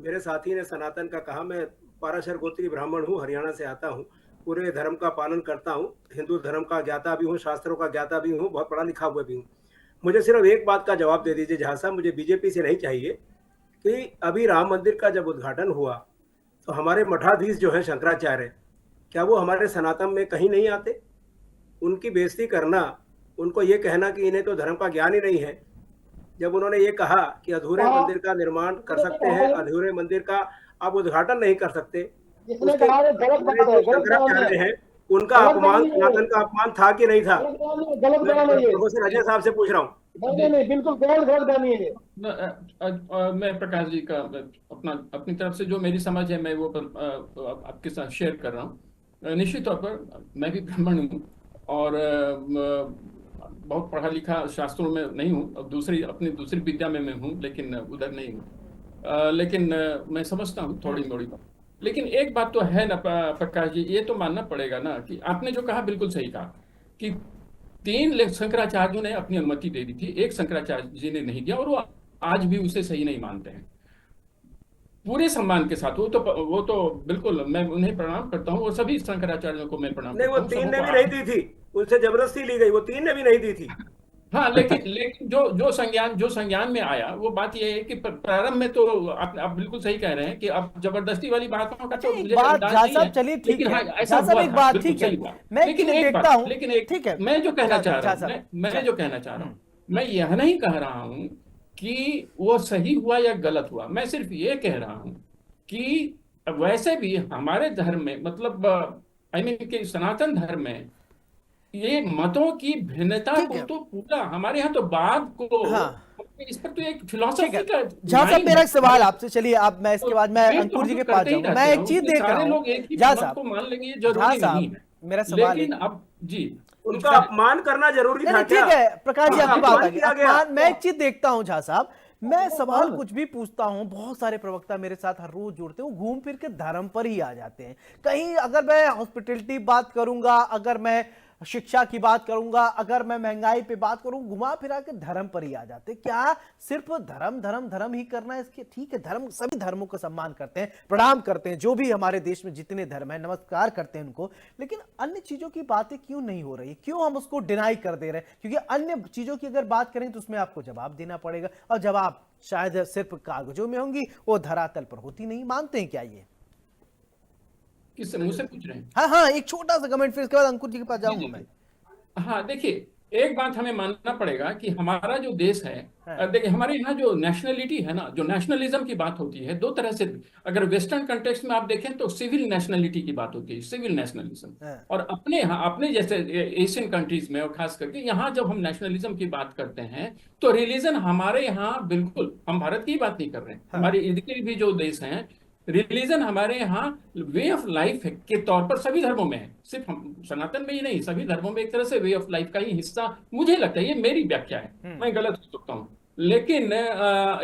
मेरे साथी ने सनातन का कहा, मैं पाराशर गोत्री ब्राह्मण हूँ, हरियाणा से आता हूँ, पूरे धर्म का पालन करता हूँ, हिंदू धर्म का ज्ञाता भी हूँ, शास्त्रों का ज्ञाता भी हूँ, बहुत पढ़ा लिखा हुआ भी हूँ। मुझे सिर्फ एक बात का जवाब दे दीजिए झा साहब, मुझे बीजेपी से नहीं चाहिए, कि अभी राम मंदिर का जब उद्घाटन हुआ तो हमारे मठाधीश जो है शंकराचार्य, क्या वो हमारे सनातन में कहीं नहीं आते? उनकी बेइज्जती करना, उनको ये कहना कि इन्हें तो धर्म का ज्ञान ही नहीं है, जब उन्होंने ये कहा कि अधूरे मंदिर का निर्माण कर सकते हैं, अधूरे मंदिर का आप उद्घाटन नहीं कर सकते, जिसने कहा वो गलत बात है, गलत बयान शंकराचार्य है, हैं, उनका अपमान सनातन का अपमान था कि नहीं था? गलत बयान है ये। प्रोफेसर अजय साहब से पूछ रहा हूँ। नहीं, बिल्कुल गलत बयान है ये। मैं प्रकाश जी का अपनी तरफ से जो मेरी समझ है मैं वो आपके साथ शेयर कर रहा हूँ। निश्चित तौर पर मैं भी ब्राह्मण हूँ और बहुत पढ़ा लिखा शास्त्रों में नहीं हूँ, अपनी दूसरी विद्या में मैं हूँ, लेकिन उधर नहीं हूँ। लेकिन मैं समझता हूँ थोड़ी मोड़ी बात। लेकिन एक बात तो है ना प्रकाश जी, ये तो मानना पड़ेगा ना कि आपने जो कहा बिल्कुल सही कहा कि 3 शंकराचार्यों ने अपनी अनुमति दे दी थी, एक शंकराचार्य जी ने नहीं दिया, और वो आज भी उसे सही नहीं मानते हैं। पूरे सम्मान के साथ वो तो बिल्कुल मैं उन्हें प्रणाम करता हूँ और सभी शंकराचार्यों को मैं प्रणाम नहीं, करता वो हूँ। 3 ने भी नहीं दी थी, उनसे जबरदस्ती ली गई, वो 3 ने भी नहीं दी थी। हाँ, लेकिन जो संज्ञान में आया वो बात ये है कि प्रारंभ में तो आप बिल्कुल सही कह रहे हैं कि अब जबरदस्ती वाली बातों का तो मुझे बात अंदाज झा नहीं साहब, है। चलिए ठीक लेकिन है, हाँ, ऐसा झा साहब हुआ एक था, बात, बिल्कुल ठीक है, सही बात। मैं लेकिन एक एक देखता बात, हूँ, लेकिन एक ठीक है, मैं जो कहना चाह रहा झा हूँ, साहब, मैं जो कहना चाह रहा हूँ, मैं यह नहीं कह रहा हूँ कि वो सही हुआ या गलत हुआ, मैं सिर्फ ये कह रहा हूँ कि वैसे भी हमारे धर्म में, मतलब आई मीन कि सनातन धर्म में ये मतों की भिन्नता ठीक को है। तो पूरा हमारे यहाँ तो बात को हाँ, इस पर तो एक ठीक फिलॉसफी है। का झा साहब, लाइन मेरा है। एक सवाल आपसे, चलिए आप, मैं इसके बाद मैं ये तो अंकुर हम जी के लोग पास करते ही जाऊंगा। रहते मैं हैं, एक चीज उसमें देख रहा सारे हूँ लोग एक ही झा मत साहब, को मान लेंगे ये झा जरूरी नहीं साहब, है। मेरा सवाल लेकिन एक, अब जी उनका अपमान करना जरूरी नहीं था नहीं, क्या? ठीक है प्रकाश जी, आपकी बात आ अपमान गई। किया गया। अपमान, मैं एक चीज देखता हूँ झा साहब, मैं सवाल कुछ भी पूछता हूं, बहुत सारे प्रवक्ता मेरे साथ हर रोज जुड़ते हैं, वो घूम फिर के धर्म पर ही आ जाते हैं। कहीं अगर मैं हॉस्पिटलिटी बात करूंगा, अगर मैं शिक्षा की बात करूंगा, अगर मैं महंगाई पे बात करूं, घुमा फिरा के धर्म पर ही आ जाते हैं। क्या सिर्फ धर्म धर्म धर्म ही करना है इसके? ठीक है, धर्म, सभी धर्मों का सम्मान करते हैं, प्रणाम करते हैं, जो भी हमारे देश में जितने धर्म है नमस्कार करते हैं उनको, लेकिन अन्य चीजों की बातें क्यों नहीं हो रही? क्यों हम उसको डिनाई कर दे रहे हैं? क्योंकि अन्य चीजों की अगर बात करें तो उसमें आपको जवाब देना पड़ेगा, और जवाब शायद सिर्फ कागजों में होंगी, वो धरातल पर होती नहीं। मानते हैं क्या ये? किससे, मुझसे पूछ रहे हैं? हाँ हाँ, एक छोटा सा कमेंट, फिर इसके बाद अंकुर जी के पास जाऊंगा मैं। हाँ, देखिए एक बात हमें मानना पड़ेगा कि हमारा जो देश है, हाँ। देखिए हमारे यहाँ जो नेशनलिटी है ना, जो नेशनलिज्म की बात होती है, 2 तरह से, अगर वेस्टर्न कंटेक्स्ट में आप देखें तो सिविल नेशनलिटी की बात होती है, सिविल नेशनलिज्म, हाँ। और अपने यहाँ, अपने जैसे एशियन कंट्रीज में और खास करके यहाँ जब हम नेशनलिज्म की बात करते हैं तो रिलीजन हमारे यहाँ, बिल्कुल हम भारत की बात नहीं कर रहे हैं, हमारे इर्द गिर्द भी जो देश हैं, रिलीजन हमारे यहाँ वे ऑफ लाइफ के तौर पर सभी धर्मों में है, सिर्फ हम सनातन में ही नहीं, सभी धर्मों में एक तरह से वे ऑफ लाइफ का ही हिस्सा, मुझे लगता है, ये मेरी व्याख्या है, मैं गलत हो सकता हूँ, लेकिन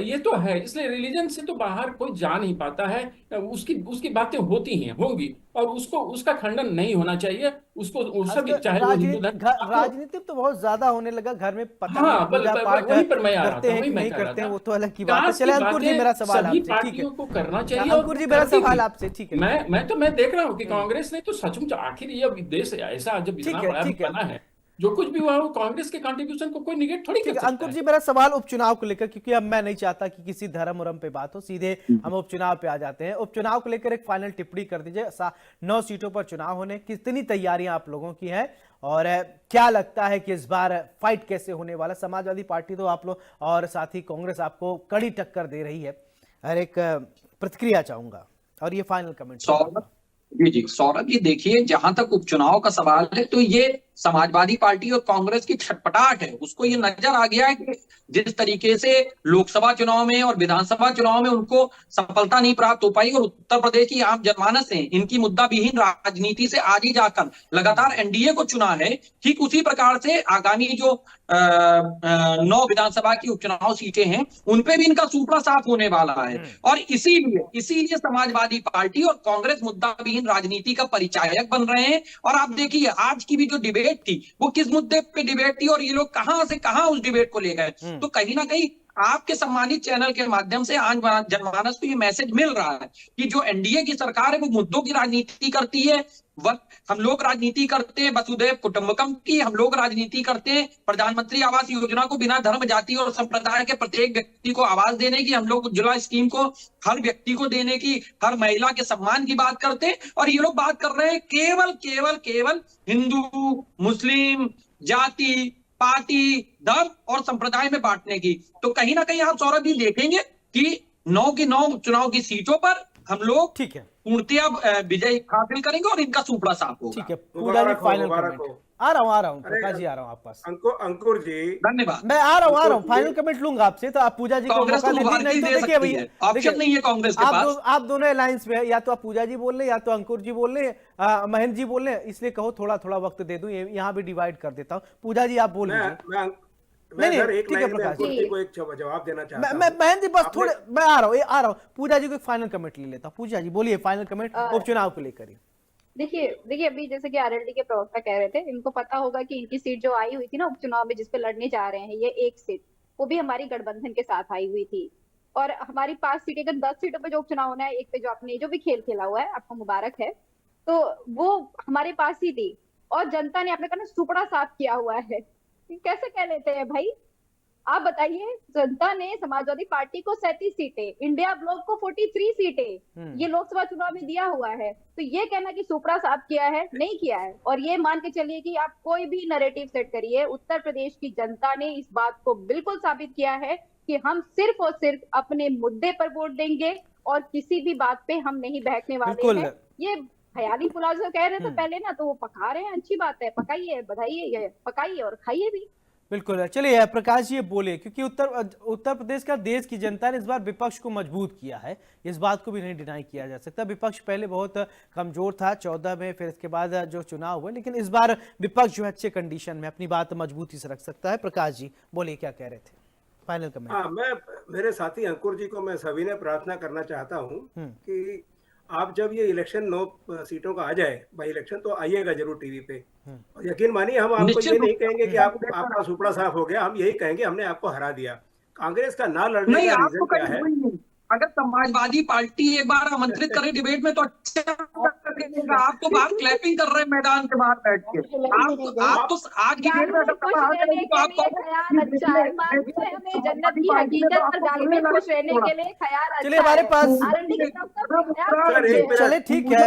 ये तो है, इसलिए रिलीजन से तो बाहर कोई जा नहीं पाता है, उसकी बातें होती हैं, होंगी, और उसका खंडन नहीं होना चाहिए, उसको सभी, चाहे वो हिंदू धर्म, राजनीति तो बहुत ज्यादा होने लगा, घर में पता नहीं हाँ, पूजा पाठ वहीं पर मैं आ रहा करते था, हैं वही कि मैं नहीं कह रहा करते हैं, था। वो तो अलग की बात है। कास्ट चले की अंकुर जी, बातें मेरा सवाल सभी आपसे, ठीक है, पार्टियों को करना चाहिए, और अंकुर जी मेरा करती सवाल भी। आपसे, ठीक है, मैं तो देख रहा हूँ कि कांग्रेस ने तो सचमुच, आखिर ये देश ऐसा जब ठीक इतना है, बड़ा ठीक है। बना है, जो कुछ भी हुआ वो कांग्रेस के कंट्रीब्यूशन को कोई निगेट थोड़ी कर ठीक है सकता अंकुर है। जी, मेरा सवाल उपचुनाव को लेकर, क्योंकि अब मैं नहीं चाहता कि किसी धर्म उरम पे बात हो, सीधे हम उपचुनाव पे आ जाते हैं। उपचुनाव को लेकर एक फाइनल टिप्पणी कर दीजिए। 9 सीटों पर चुनाव होने, कितनी तैयारियां आप लोगों की हैं, और क्या लगता है कि इस बार फाइट कैसे होने वाला? समाजवादी पार्टी तो आप लोग और साथ ही कांग्रेस आपको कड़ी टक्कर दे रही है। हर एक प्रतिक्रिया चाहूंगा और ये फाइनल कमेंट। सौरभ जी सौरभ जी, देखिए जहां तक उपचुनाव का सवाल है तो ये समाजवादी पार्टी और कांग्रेस की छटपटाहट है, उसको ये नजर आ गया है कि जिस तरीके से लोकसभा चुनाव में और विधानसभा चुनाव में उनको सफलता नहीं प्राप्त हो पाई, और उत्तर प्रदेश की आम जनमानस है इनकी मुद्दा विहीन राजनीति से आगे जाकर लगातार एनडीए को चुना है। ठीक उसी प्रकार से आगामी जो 9 विधानसभा की उपचुनाव सीटें हैं उन पे भी इनका सूपड़ा साफ होने वाला है, और इसीलिए समाजवादी पार्टी और कांग्रेस मुद्दा विहीन राजनीति का परिचायक बन रहे हैं। और आप देखिए आज की भी जो डिबेट थी वो किस मुद्दे पे डिबेट थी, और ये लोग कहां से कहां उस डिबेट को ले गए। तो कहीं ना कहीं आपके सम्मानित चैनल के माध्यम से आज जनमानस को ये मैसेज मिल रहा है कि जो एनडीए की सरकार है वो मुद्दों की राजनीति करती है। हम लोग राजनीति करते हैं वसुधैव कुटुंबकम की, हम लोग राजनीति करते हैं प्रधानमंत्री आवास योजना को बिना धर्म जाति और संप्रदाय के प्रत्येक व्यक्ति को आवास देने की, हम लोग उज्ज्वला स्कीम को हर व्यक्ति को देने की, हर महिला के सम्मान की बात करते हैं। और ये लोग बात कर रहे हैं केवल केवल केवल हिंदू मुस्लिम जाति पार्टी धर्म और संप्रदाय में बांटने की। तो कहीं ना कहीं आप सौरभ जी देखेंगे कि 9 की 9 चुनाव की सीटों पर हम लोग ठीक है, पूर्णतया विजय हासिल करेंगे और इनका सूपड़ा साफ होगा। ठीक है पूजा जी, फाइनल मुबारक कमेंट। हो। आ रहा हूँ प्रकाश जी, आ रहा हूँ आप पास। अंकुर जी, धन्यवाद। मैं आ रहा हूँ फाइनल कमेंट लूंगा आपसे, तो आप पूजा जी को कांग्रेस मौका तो दीजिए। उभार नहीं के तो दे देखिए सकती भैया, है, ऑप्शन नहीं है कांग्रेस के पास। आप दोनों अलायंस में है, या तो आप पूजा जी बोल रहे हैं या तो अंकुर जी बोल रहे हैं, महेंद्र जी बोल रहे हैं, इसलिए कहो थोड़ा थोड़ा वक्त दे दूं, यहाँ भी डिवाइड कर देता हूँ। पूजा जी आप बोल लीजिए। मैं नहीं, सर एक ठीक है लाइन में प्रकाश अंकुर जी। जी को एक जवाब देना चाहता हूं। महेंद्र जी बस आपने- थोड़े, मैं आ रहा हूँ पूजा जी को एक फाइनल कमेंट ले लेता हूँ। पूजा जी बोलिए फाइनल कमेंट उपचुनाव को लेकर। देखिए अभी जैसे कि आरएलडी के प्रवक्ता कह रहे थे, इनको पता होगा कि इनकी सीट जो आई हुई थी ना उपचुनाव में, जिसपे लड़ने जा रहे हैं, ये एक सीट वो भी हमारी गठबंधन के साथ आई हुई थी। और हमारी 5 सीटें, अगर 10 सीटों पे जो उपचुनाव होना है, एक पे जो आपने जो भी खेल खेला हुआ है आपको मुबारक है, तो वो हमारे पास ही थी। और जनता ने, आपने कहा ना सुपड़ा साफ किया हुआ है, कैसे कह लेते हैं भाई? आप बताइए, जनता ने समाजवादी पार्टी को 37 सीटें, इंडिया ब्लॉक को 43 सीटें ये लोकसभा चुनाव में दिया हुआ है। तो ये कहना कि सुपड़ा साफ किया है, नहीं किया है। और ये मान के चलिए कि आप कोई भी नैरेटिव सेट करिए, उत्तर प्रदेश की जनता ने इस बात को बिल्कुल साबित किया है कि हम सिर्फ और सिर्फ अपने मुद्दे पर वोट देंगे और किसी भी बात पे हम नहीं बहकने वाले हैं। ये ख्याली पुलाव जो कह रहे थे पहले ना, तो वो पका रहे हैं, अच्छी बात है, पकाइए, बधाइए, पकाइए और खाइए भी। बिल्कुल। चलिए प्रकाश जी बोले, क्योंकि उत्तर प्रदेश का देश की जनता ने इस बार विपक्ष को मजबूत किया है, इस बात को भी नहीं डिनाई किया जा सकता। विपक्ष पहले बहुत कमजोर था 14 में, फिर इसके बाद जो चुनाव हुए, लेकिन इस बार विपक्ष जो है अच्छे कंडीशन में अपनी बात मजबूती से रख सकता है। प्रकाश जी बोलिए, क्या कह रहे थे? Final comment. हाँ, मैं मेरे साथी अंकुर जी को मैं सभी ने प्रार्थना करना चाहता हूँ कि आप जब ये इलेक्शन 9 सीटों का आ जाए, बाई इलेक्शन, तो आइएगा जरूर टीवी पे। और यकीन मानिए, हम आपको ये नहीं कहेंगे कि आपका सुपड़ा साफ हो गया, हम यही कहेंगे हमने आपको हरा दिया। कांग्रेस का ना लड़ने का रीजन क्या है? अगर समाजवादी पार्टी एक बार आमंत्रित करे डिबेट में तो अच्छा लगेगा। आप तो बाहर क्लैपिंग कर रहे हैं मैदान के बाहर बैठ के। आप तो आज की डेट में खुश रहने के लिए ख्याल अच्छा है, हमें जन्नत की हकीकत और गाली में खुश रहने के लिए ख्याल अच्छा। चलिए हमारे पास, चले ठीक है,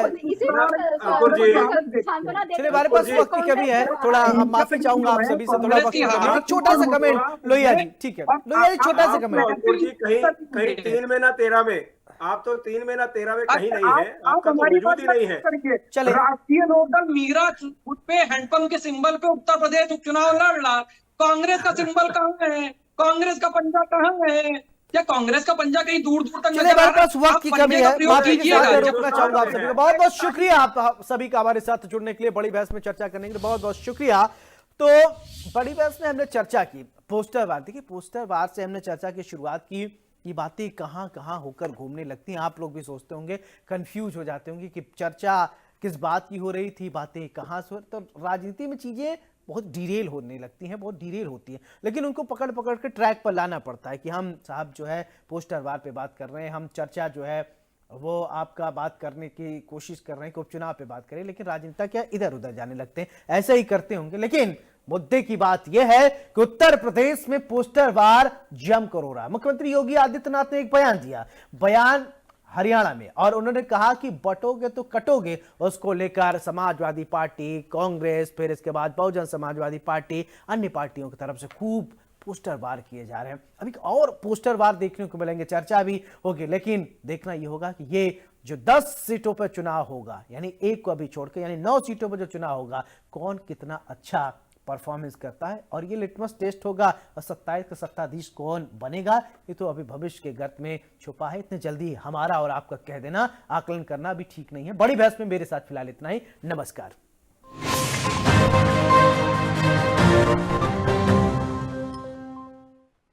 चलिए हमारे पास वक्त की कमी है, थोड़ा माफी चाहूंगा आप सभी से, थोड़ा वक्त की कमी है। छोटा सा कमेंट लोहिया जी, ठीक है लोहिया जी, छोटा सा कमेंट। अंकुर जी कहीं 3 में ना 13 में, आप तो 3 में ना 13 में कहीं नहीं है, आपका तो वजूद ही नहीं है। चले, राष्ट्रीय लोकदल मीरा उस पे हैंडपंप के सिंबल पे उत्तर प्रदेश उपचुनाव लड़ रहा, कांग्रेस का सिंबल कहाँ है? कांग्रेस का पंजा कहाँ है? क्या कांग्रेस का पंजा कहीं दूर दूर तक नजर आ रहा है? हमारे पास वक्त की कमी है, माफी के साथ रोकना चाहूंगा आप सभी को। बहुत बहुत शुक्रिया आप सभी का हमारे साथ जुड़ने के लिए, बड़ी बहस में चर्चा करने के लिए बहुत बहुत शुक्रिया। तो बड़ी बहस में हमने चर्चा की पोस्टर वार, देखिए पोस्टर वार से हमने चर्चा की शुरुआत की। ये बातें कहां कहां होकर घूमने लगती हैं, आप लोग भी सोचते होंगे, कंफ्यूज हो जाते होंगे कि चर्चा किस बात की हो रही थी, बातें कहां से। तो राजनीति में चीजें बहुत डिरेल होने लगती हैं, बहुत डिरेल होती हैं, लेकिन उनको पकड़ पकड़ के ट्रैक पर लाना पड़ता है कि हम साहब जो है पोस्टर वार पे बात कर रहे हैं, हम चर्चा जो है वो आपका बात करने की कोशिश कर रहे हैं कि उपचुनाव पे बात करें, लेकिन राजनेता क्या इधर उधर जाने लगते हैं, ऐसा ही करते होंगे। लेकिन मुद्दे की बात यह है कि उत्तर प्रदेश में पोस्टर वार जमकर हो रहा है। मुख्यमंत्री योगी आदित्यनाथ ने एक बयान दिया, बयान हरियाणा में, और उन्होंने कहा कि बटोगे तो कटोगे। उसको लेकर समाजवादी पार्टी, कांग्रेस, फिर इसके बाद बहुजन समाजवादी पार्टी, अन्य पार्टियों की तरफ से खूब पोस्टर वार किए जा रहे हैं। अभी और पोस्टर वार देखने को मिलेंगे, चर्चा भी होगी, लेकिन देखना यह होगा कि ये जो 10 सीटों पर चुनाव होगा, यानी एक को अभी छोड़कर, यानी 9 सीटों पर जो चुनाव होगा, कौन कितना अच्छा परफॉर्मेंस करता है, और ये लिटमस टेस्ट होगा। और 27 का सत्ताधीश कौन बनेगा, ये तो अभी भविष्य के गर्त में छुपा है। इतने जल्दी हमारा और आपका कह देना, आकलन करना भी ठीक नहीं है। बड़ी बहस में मेरे साथ फिलहाल इतना ही। नमस्कार।